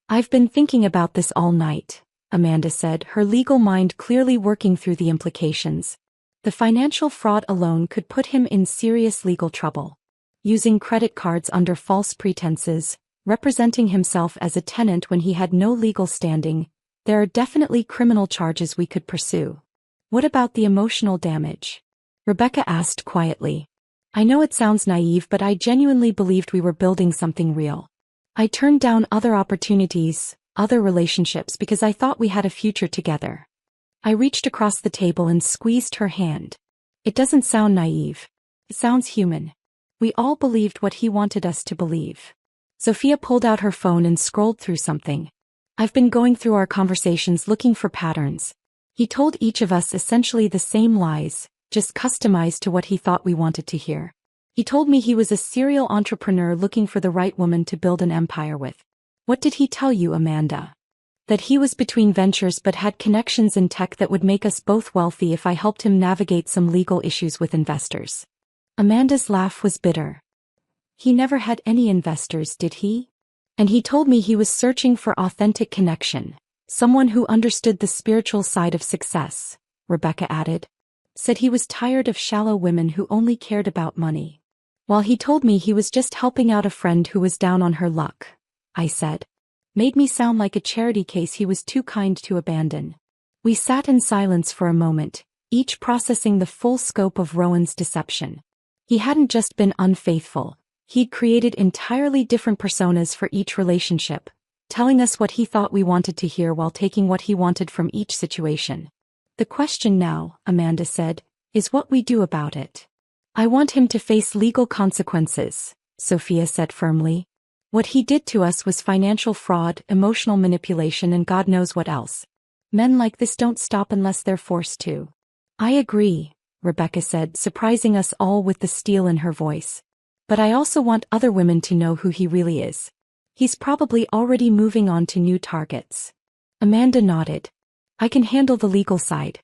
"I've been thinking about this all night," Amanda said, her legal mind clearly working through the implications. The financial fraud alone could put him in serious legal trouble. Using credit cards under false pretenses, representing himself as a tenant when he had no legal standing, there are definitely criminal charges we could pursue. "What about the emotional damage?" Rebecca asked quietly. "I know it sounds naive, but I genuinely believed we were building something real. I turned down other opportunities, other relationships because I thought we had a future together." I reached across the table and squeezed her hand. "It doesn't sound naive. It sounds human. We all believed what he wanted us to believe." Sophia pulled out her phone and scrolled through something. "I've been going through our conversations looking for patterns. He told each of us essentially the same lies, just customized to what he thought we wanted to hear. He told me he was a serial entrepreneur looking for the right woman to build an empire with. What did he tell you, Amanda? That he was between ventures but had connections in tech that would make us both wealthy if I helped him navigate some legal issues with investors." Amanda's laugh was bitter. "He never had any investors, did he? And he told me he was searching for authentic connection, someone who understood the spiritual side of success," Rebecca added. "Said he was tired of shallow women who only cared about money. While he told me he was just helping out a friend who was down on her luck," I said. "Made me sound like a charity case he was too kind to abandon." We sat in silence for a moment, each processing the full scope of Rowan's deception. He hadn't just been unfaithful, he'd created entirely different personas for each relationship, telling us what he thought we wanted to hear while taking what he wanted from each situation. The question now, Amanda said, is what we do about it. I want him to face legal consequences, Sophia said firmly. What he did to us was financial fraud, emotional manipulation, and God knows what else. Men like this don't stop unless they're forced to. I agree, Rebecca said, surprising us all with the steel in her voice. But I also want other women to know who he really is. He's probably already moving on to new targets. Amanda nodded. I can handle the legal side.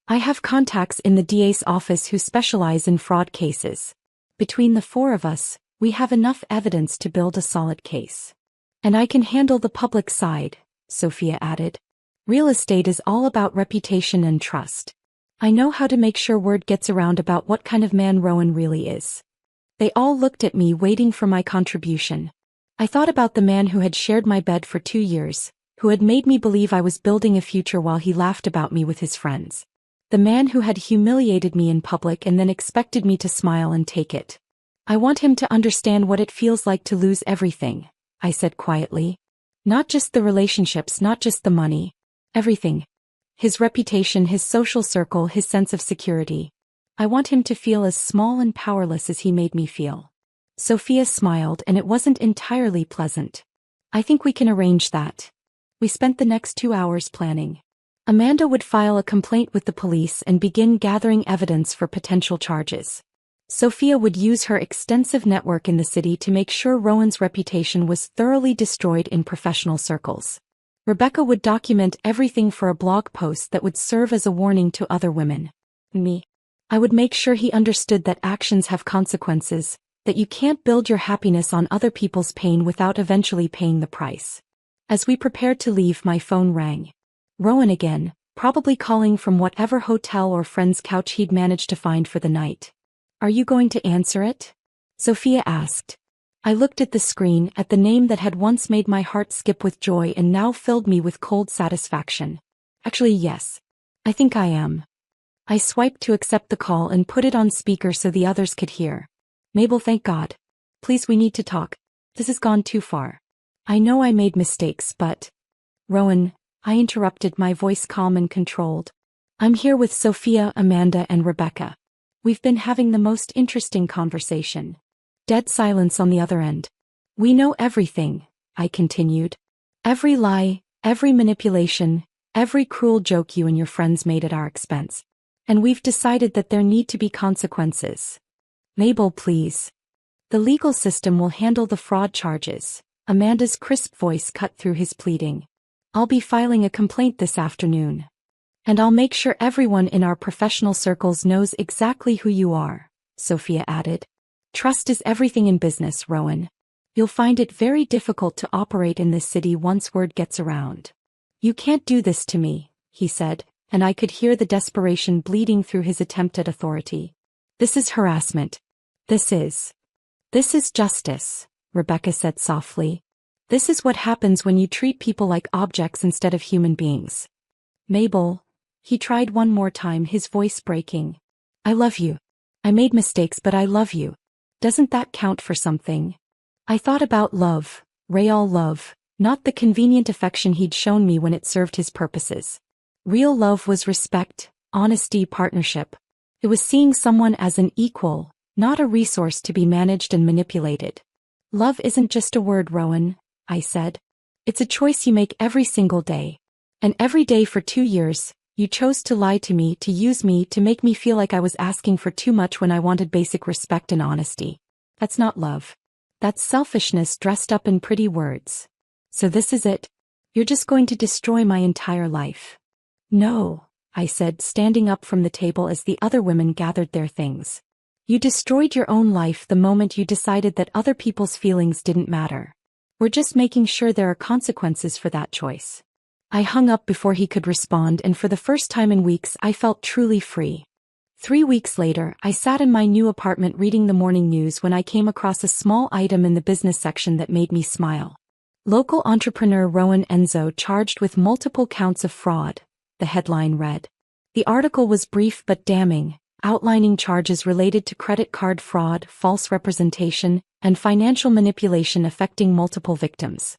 I have contacts in the DA's office who specialize in fraud cases. Between the four of us, we have enough evidence to build a solid case. And I can handle the public side, Sophia added. Real estate is all about reputation and trust. I know how to make sure word gets around about what kind of man Rowan really is. They all looked at me waiting for my contribution. I thought about the man who had shared my bed for 2 years, who had made me believe I was building a future while he laughed about me with his friends. The man who had humiliated me in public and then expected me to smile and take it. I want him to understand what it feels like to lose everything, I said quietly. Not just the relationships, not just the money. Everything. His reputation, his social circle, his sense of security. I want him to feel as small and powerless as he made me feel. Sophia smiled, and it wasn't entirely pleasant. I think we can arrange that. We spent the next 2 hours planning. Amanda would file a complaint with the police and begin gathering evidence for potential charges. Sophia would use her extensive network in the city to make sure Rowan's reputation was thoroughly destroyed in professional circles. Rebecca would document everything for a blog post that would serve as a warning to other women. Me. I would make sure he understood that actions have consequences, that you can't build your happiness on other people's pain without eventually paying the price. As we prepared to leave, my phone rang. Rowan again, probably calling from whatever hotel or friend's couch he'd managed to find for the night. Are you going to answer it? Sophia asked. I looked at the screen, at the name that had once made my heart skip with joy and now filled me with cold satisfaction. Actually, yes. I think I am. I swiped to accept the call and put it on speaker so the others could hear. Mabel, thank God. Please, we need to talk. This has gone too far. I know I made mistakes, but... Rowan, I interrupted, my voice calm and controlled. I'm here with Sophia, Amanda, and Rebecca. We've been having the most interesting conversation. Dead silence on the other end. We know everything, I continued. Every lie, every manipulation, every cruel joke you and your friends made at our expense. And we've decided that there need to be consequences. Mabel, please. The legal system will handle the fraud charges. Amanda's crisp voice cut through his pleading. I'll be filing a complaint this afternoon. And I'll make sure everyone in our professional circles knows exactly who you are, Sophia added. Trust is everything in business, Rowan. You'll find it very difficult to operate in this city once word gets around. You can't do this to me, he said, and I could hear the desperation bleeding through his attempt at authority. This is harassment. This is justice, Rebecca said softly. This is what happens when you treat people like objects instead of human beings. Mabel, he tried one more time, his voice breaking. I love you. I made mistakes, but I love you. Doesn't that count for something? I thought about love, real love, not the convenient affection he'd shown me when it served his purposes. Real love was respect, honesty, partnership. It was seeing someone as an equal, not a resource to be managed and manipulated. Love isn't just a word, Rowan, I said. It's a choice you make every single day. And every day for 2 years, you chose to lie to me, to use me, to make me feel like I was asking for too much when I wanted basic respect and honesty. That's not love. That's selfishness dressed up in pretty words. So this is it? You're just going to destroy my entire life. No, I said, standing up from the table as the other women gathered their things. You destroyed your own life the moment you decided that other people's feelings didn't matter. We're just making sure there are consequences for that choice. I hung up before he could respond, and for the first time in weeks I felt truly free. 3 weeks later, I sat in my new apartment reading the morning news when I came across a small item in the business section that made me smile. Local entrepreneur Rowan Enzo charged with multiple counts of fraud, the headline read. The article was brief but damning, outlining charges related to credit card fraud, false representation, and financial manipulation affecting multiple victims.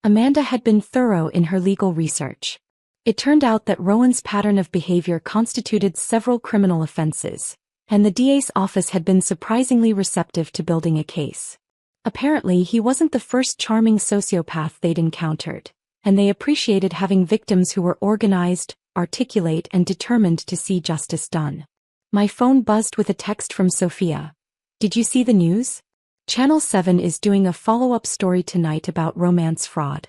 Amanda had been thorough in her legal research. It turned out that Rowan's pattern of behavior constituted several criminal offenses, and the DA's office had been surprisingly receptive to building a case. Apparently, he wasn't the first charming sociopath they'd encountered, and they appreciated having victims who were organized, articulate, and determined to see justice done. My phone buzzed with a text from Sophia. "Did you see the news? Channel 7 is doing a follow-up story tonight about romance fraud."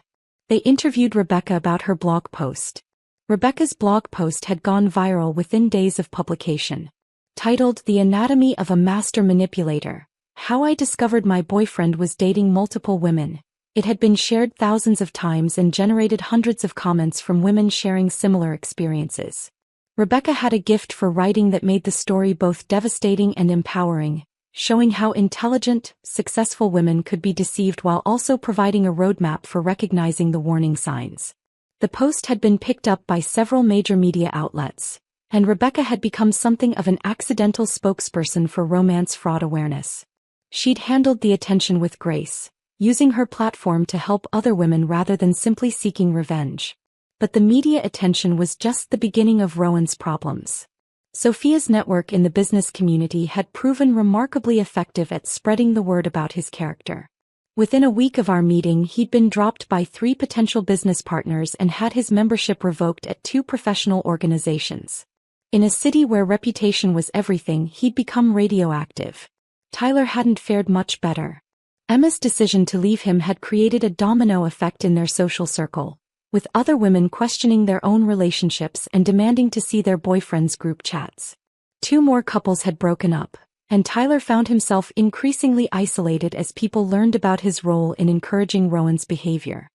They interviewed Rebecca about her blog post. Rebecca's blog post had gone viral within days of publication. Titled "The Anatomy of a Master Manipulator: How I Discovered My Boyfriend Was Dating Multiple Women," it had been shared thousands of times and generated hundreds of comments from women sharing similar experiences. Rebecca had a gift for writing that made the story both devastating and empowering, showing how intelligent, successful women could be deceived while also providing a roadmap for recognizing the warning signs. The post had been picked up by several major media outlets, and Rebecca had become something of an accidental spokesperson for romance fraud awareness. She'd handled the attention with grace, using her platform to help other women rather than simply seeking revenge. But the media attention was just the beginning of Rowan's problems. Sophia's network in the business community had proven remarkably effective at spreading the word about his character. Within a week of our meeting, he'd been dropped by 3 potential business partners and had his membership revoked at 2 professional organizations. In a city where reputation was everything, he'd become radioactive. Tyler hadn't fared much better. Emma's decision to leave him had created a domino effect in their social circle, with other women questioning their own relationships and demanding to see their boyfriends' group chats. 2 more couples had broken up, and Tyler found himself increasingly isolated as people learned about his role in encouraging Rowan's behavior.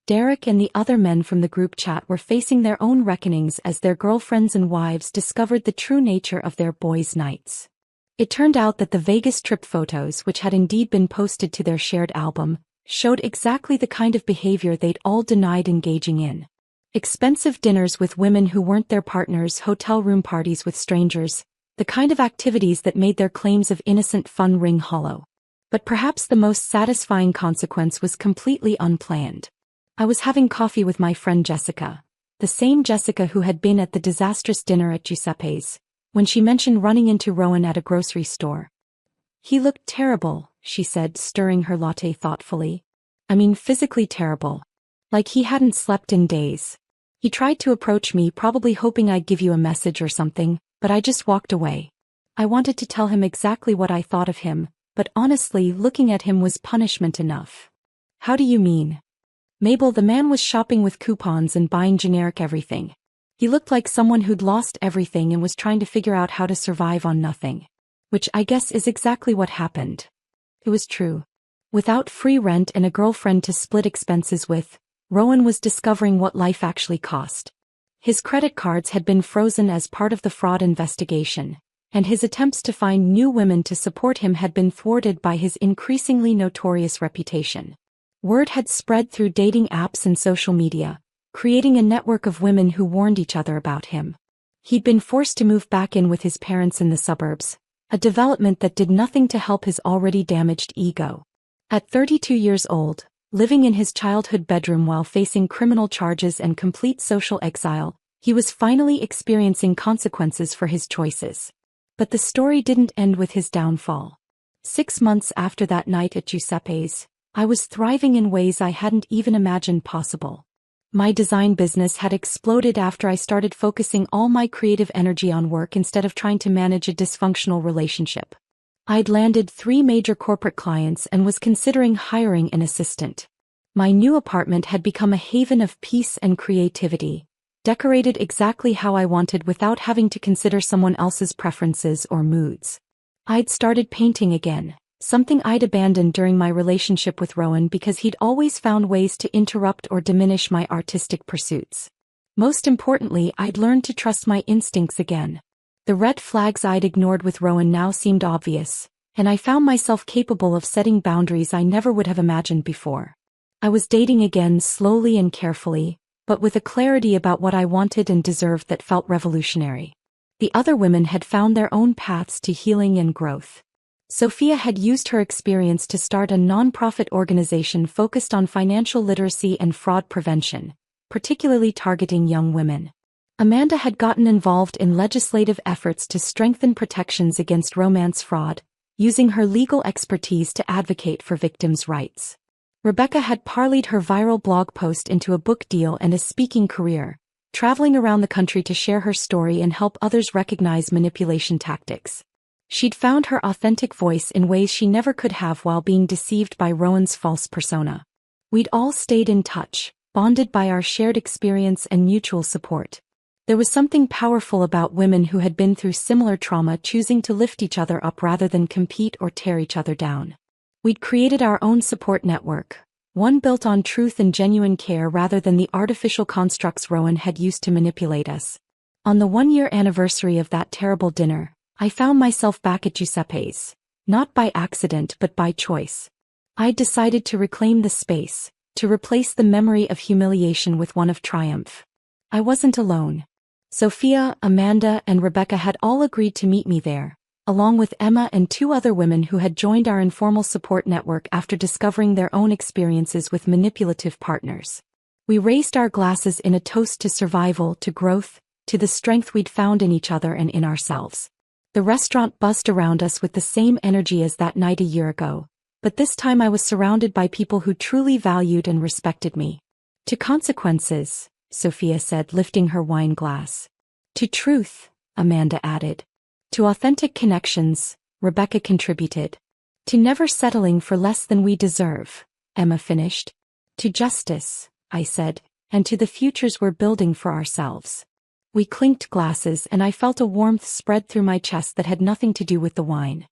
Derek and the other men from the group chat were facing their own reckonings as their girlfriends and wives discovered the true nature of their boys' nights. It turned out that the Vegas trip photos, which had indeed been posted to their shared album, showed exactly the kind of behavior they'd all denied engaging in. Expensive dinners with women who weren't their partners, hotel room parties with strangers, the kind of activities that made their claims of innocent fun ring hollow. But perhaps the most satisfying consequence was completely unplanned. I was having coffee with my friend Jessica, the same Jessica who had been at the disastrous dinner at Giuseppe's, when she mentioned running into Rowan at a grocery store. "He looked terrible," she said, stirring her latte thoughtfully. "I mean physically terrible. Like he hadn't slept in days. He tried to approach me, probably hoping I'd give you a message or something, but I just walked away. I wanted to tell him exactly what I thought of him, but honestly, looking at him was punishment enough." "How do you mean?" "Mabel, the man was shopping with coupons and buying generic everything. He looked like someone who'd lost everything and was trying to figure out how to survive on nothing. Which I guess is exactly what happened." It was true. Without free rent and a girlfriend to split expenses with, Rowan was discovering what life actually cost. His credit cards had been frozen as part of the fraud investigation, and his attempts to find new women to support him had been thwarted by his increasingly notorious reputation. Word had spread through dating apps and social media, creating a network of women who warned each other about him. He'd been forced to move back in with his parents in the suburbs, a development that did nothing to help his already damaged ego. At 32 years old, living in his childhood bedroom while facing criminal charges and complete social exile, he was finally experiencing consequences for his choices. But the story didn't end with his downfall. 6 months after that night at Giuseppe's, I was thriving in ways I hadn't even imagined possible. My design business had exploded after I started focusing all my creative energy on work instead of trying to manage a dysfunctional relationship. I'd landed 3 major corporate clients and was considering hiring an assistant. My new apartment had become a haven of peace and creativity, decorated exactly how I wanted without having to consider someone else's preferences or moods. I'd started painting again, something I'd abandoned during my relationship with Rowan because he'd always found ways to interrupt or diminish my artistic pursuits. Most importantly, I'd learned to trust my instincts again. The red flags I'd ignored with Rowan now seemed obvious, and I found myself capable of setting boundaries I never would have imagined before. I was dating again slowly and carefully, but with a clarity about what I wanted and deserved that felt revolutionary. The other women had found their own paths to healing and growth. Sophia had used her experience to start a non-profit organization focused on financial literacy and fraud prevention, particularly targeting young women. Amanda had gotten involved in legislative efforts to strengthen protections against romance fraud, using her legal expertise to advocate for victims' rights. Rebecca had parlayed her viral blog post into a book deal and a speaking career, traveling around the country to share her story and help others recognize manipulation tactics. She'd found her authentic voice in ways she never could have while being deceived by Rowan's false persona. We'd all stayed in touch, bonded by our shared experience and mutual support. There was something powerful about women who had been through similar trauma choosing to lift each other up rather than compete or tear each other down. We'd created our own support network, one built on truth and genuine care rather than the artificial constructs Rowan had used to manipulate us. On the 1-year anniversary of that terrible dinner, I found myself back at Giuseppe's, not by accident but by choice. I'd decided to reclaim the space, to replace the memory of humiliation with one of triumph. I wasn't alone. Sophia, Amanda, and Rebecca had all agreed to meet me there, along with Emma and 2 other women who had joined our informal support network after discovering their own experiences with manipulative partners. We raised our glasses in a toast to survival, to growth, to the strength we'd found in each other and in ourselves. The restaurant buzzed around us with the same energy as that night a year ago, but this time I was surrounded by people who truly valued and respected me. To consequences, Sophia said, lifting her wine glass. To truth, Amanda added. To authentic connections, Rebecca contributed. To never settling for less than we deserve, Emma finished. To justice, I said, and to the futures we're building for ourselves. We clinked glasses and I felt a warmth spread through my chest that had nothing to do with the wine.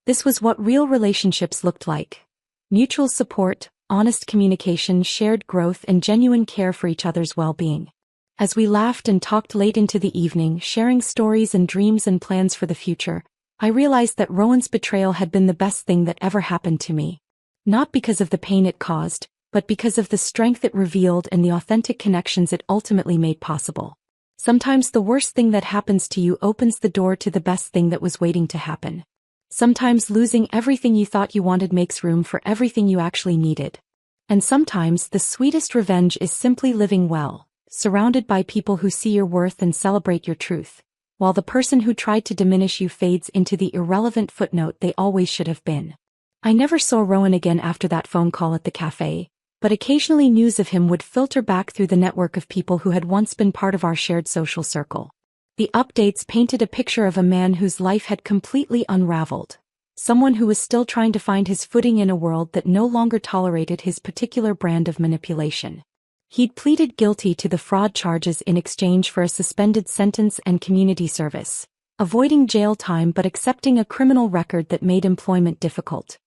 This was what real relationships looked like. Mutual support, honest communication, shared growth, and genuine care for each other's well-being. As we laughed and talked late into the evening, sharing stories and dreams and plans for the future, I realized that Rowan's betrayal had been the best thing that ever happened to me. Not because of the pain it caused, but because of the strength it revealed and the authentic connections it ultimately made possible. Sometimes the worst thing that happens to you opens the door to the best thing that was waiting to happen. Sometimes losing everything you thought you wanted makes room for everything you actually needed. And sometimes the sweetest revenge is simply living well, surrounded by people who see your worth and celebrate your truth, while the person who tried to diminish you fades into the irrelevant footnote they always should have been. I never saw Rowan again after that phone call at the cafe, but occasionally news of him would filter back through the network of people who had once been part of our shared social circle. The updates painted a picture of a man whose life had completely unraveled, someone who was still trying to find his footing in a world that no longer tolerated his particular brand of manipulation. He'd pleaded guilty to the fraud charges in exchange for a suspended sentence and community service, avoiding jail time but accepting a criminal record that made employment difficult.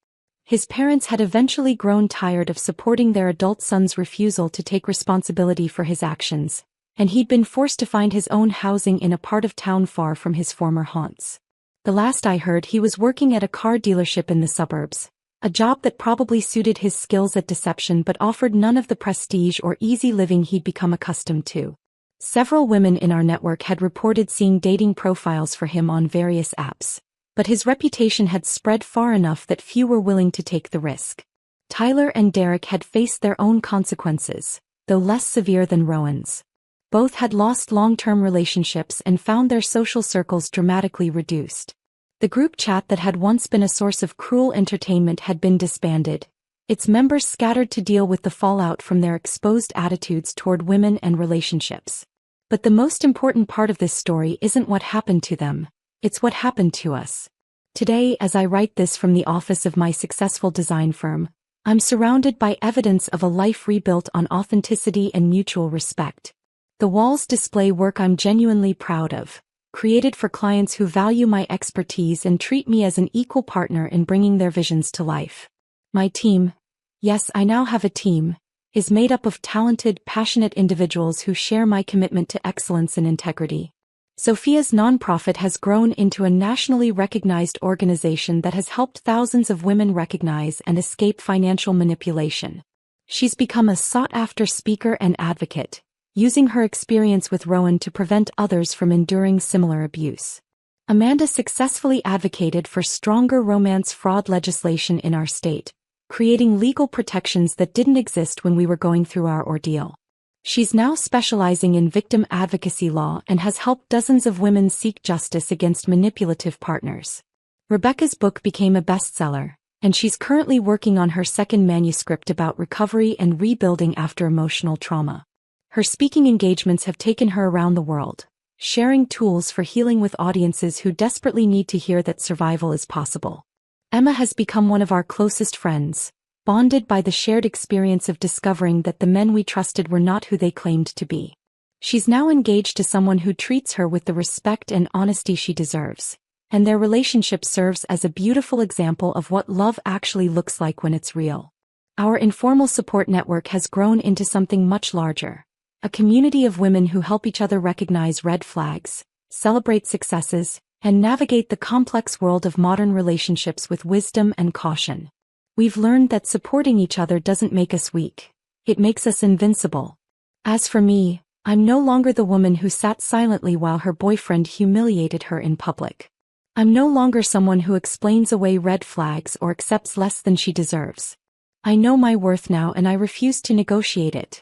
His parents had eventually grown tired of supporting their adult son's refusal to take responsibility for his actions, and he'd been forced to find his own housing in a part of town far from his former haunts. The last I heard, he was working at a car dealership in the suburbs, a job that probably suited his skills at deception but offered none of the prestige or easy living he'd become accustomed to. Several women in our network had reported seeing dating profiles for him on various apps, but his reputation had spread far enough that few were willing to take the risk. Tyler and Derek had faced their own consequences, though less severe than Rowan's. Both had lost long-term relationships and found their social circles dramatically reduced. The group chat that had once been a source of cruel entertainment had been disbanded, its members scattered to deal with the fallout from their exposed attitudes toward women and relationships. But the most important part of this story isn't what happened to them, it's what happened to us. Today, as I write this from the office of my successful design firm, I'm surrounded by evidence of a life rebuilt on authenticity and mutual respect. The walls display work I'm genuinely proud of, created for clients who value my expertise and treat me as an equal partner in bringing their visions to life. My team, yes, I now have a team, is made up of talented, passionate individuals who share my commitment to excellence and integrity. Sophia's nonprofit has grown into a nationally recognized organization that has helped thousands of women recognize and escape financial manipulation. She's become a sought-after speaker and advocate, using her experience with Rowan to prevent others from enduring similar abuse. Amanda successfully advocated for stronger romance fraud legislation in our state, creating legal protections that didn't exist when we were going through our ordeal. She's now specializing in victim advocacy law and has helped dozens of women seek justice against manipulative partners. Rebecca's book became a bestseller, and she's currently working on her second manuscript about recovery and rebuilding after emotional trauma. Her speaking engagements have taken her around the world, sharing tools for healing with audiences who desperately need to hear that survival is possible. Emma has become one of our closest friends, bonded by the shared experience of discovering that the men we trusted were not who they claimed to be. She's now engaged to someone who treats her with the respect and honesty she deserves, and their relationship serves as a beautiful example of what love actually looks like when it's real. Our informal support network has grown into something much larger, a community of women who help each other recognize red flags, celebrate successes, and navigate the complex world of modern relationships with wisdom and caution. We've learned that supporting each other doesn't make us weak, it makes us invincible. As for me, I'm no longer the woman who sat silently while her boyfriend humiliated her in public. I'm no longer someone who explains away red flags or accepts less than she deserves. I know my worth now and I refuse to negotiate it.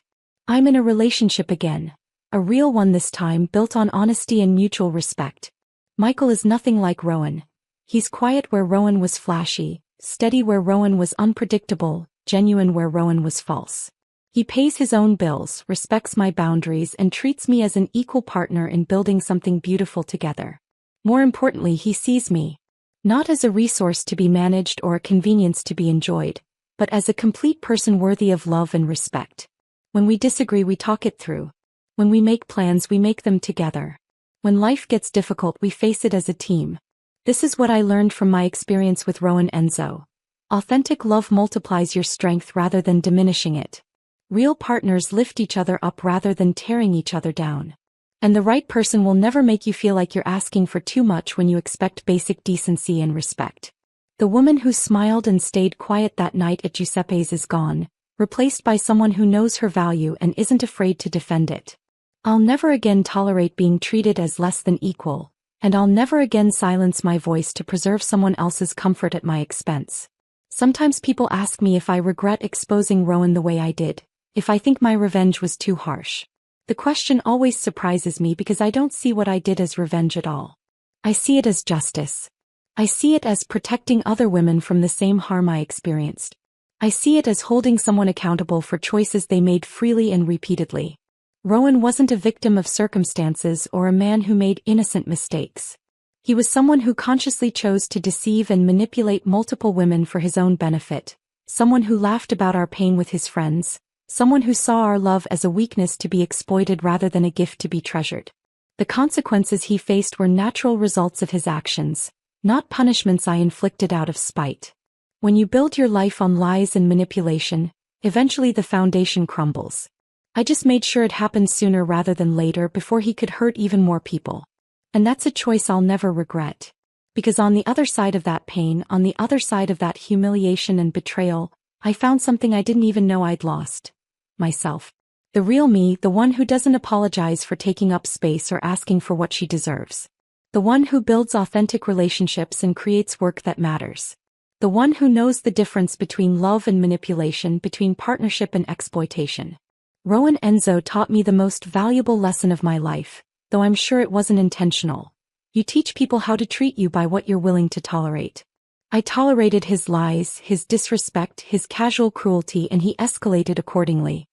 I'm in a relationship again, a real one this time built on honesty and mutual respect. Michael is nothing like Rowan. He's quiet where Rowan was flashy, steady where Rowan was unpredictable, genuine where Rowan was false. He pays his own bills, respects my boundaries, and treats me as an equal partner in building something beautiful together. More importantly, he sees me not as a resource to be managed or a convenience to be enjoyed, but as a complete person worthy of love and respect. When we disagree, we talk it through. When we make plans, we make them together. When life gets difficult, we face it as a team. This is what I learned from my experience with Rowan Enzo. Authentic love multiplies your strength rather than diminishing it. Real partners lift each other up rather than tearing each other down. And the right person will never make you feel like you're asking for too much when you expect basic decency and respect. The woman who smiled and stayed quiet that night at Giuseppe's is gone, replaced by someone who knows her value and isn't afraid to defend it. I'll never again tolerate being treated as less than equal, and I'll never again silence my voice to preserve someone else's comfort at my expense. Sometimes people ask me if I regret exposing Rowan the way I did, if I think my revenge was too harsh. The question always surprises me because I don't see what I did as revenge at all. I see it as justice. I see it as protecting other women from the same harm I experienced. I see it as holding someone accountable for choices they made freely and repeatedly. Rowan wasn't a victim of circumstances or a man who made innocent mistakes. He was someone who consciously chose to deceive and manipulate multiple women for his own benefit, someone who laughed about our pain with his friends, someone who saw our love as a weakness to be exploited rather than a gift to be treasured. The consequences he faced were natural results of his actions, not punishments I inflicted out of spite. When you build your life on lies and manipulation, eventually the foundation crumbles. I just made sure it happened sooner rather than later before he could hurt even more people. And that's a choice I'll never regret. Because on the other side of that pain, on the other side of that humiliation and betrayal, I found something I didn't even know I'd lost. Myself. The real me, the one who doesn't apologize for taking up space or asking for what she deserves. The one who builds authentic relationships and creates work that matters. The one who knows the difference between love and manipulation, between partnership and exploitation. Rowan Enzo taught me the most valuable lesson of my life, though I'm sure it wasn't intentional. You teach people how to treat you by what you're willing to tolerate. I tolerated his lies, his disrespect, his casual cruelty, and he escalated accordingly.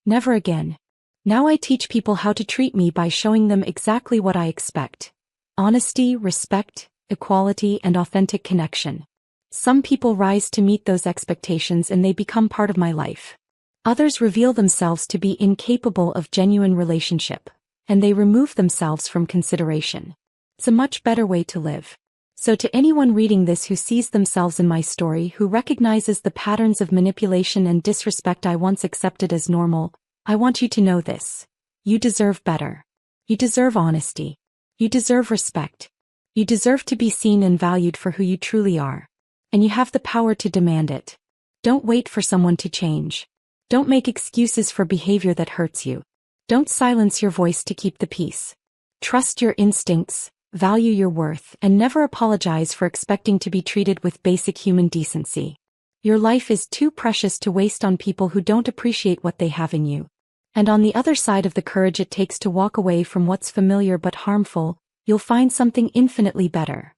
Never again. Now I teach people how to treat me by showing them exactly what I expect. Honesty, respect, equality, and authentic connection. Some people rise to meet those expectations and they become part of my life. Others reveal themselves to be incapable of genuine relationship, and they remove themselves from consideration. It's a much better way to live. So to anyone reading this who sees themselves in my story, who recognizes the patterns of manipulation and disrespect I once accepted as normal, I want you to know this. You deserve better. You deserve honesty. You deserve respect. You deserve to be seen and valued for who you truly are. And you have the power to demand it. Don't wait for someone to change. Don't make excuses for behavior that hurts you. Don't silence your voice to keep the peace. Trust your instincts, value your worth, and never apologize for expecting to be treated with basic human decency. Your life is too precious to waste on people who don't appreciate what they have in you. And on the other side of the courage it takes to walk away from what's familiar but harmful, you'll find something infinitely better.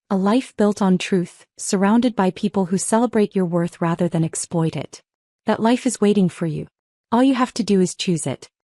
A life built on truth, surrounded by people who celebrate your worth rather than exploit it. That life is waiting for you. All you have to do is choose it.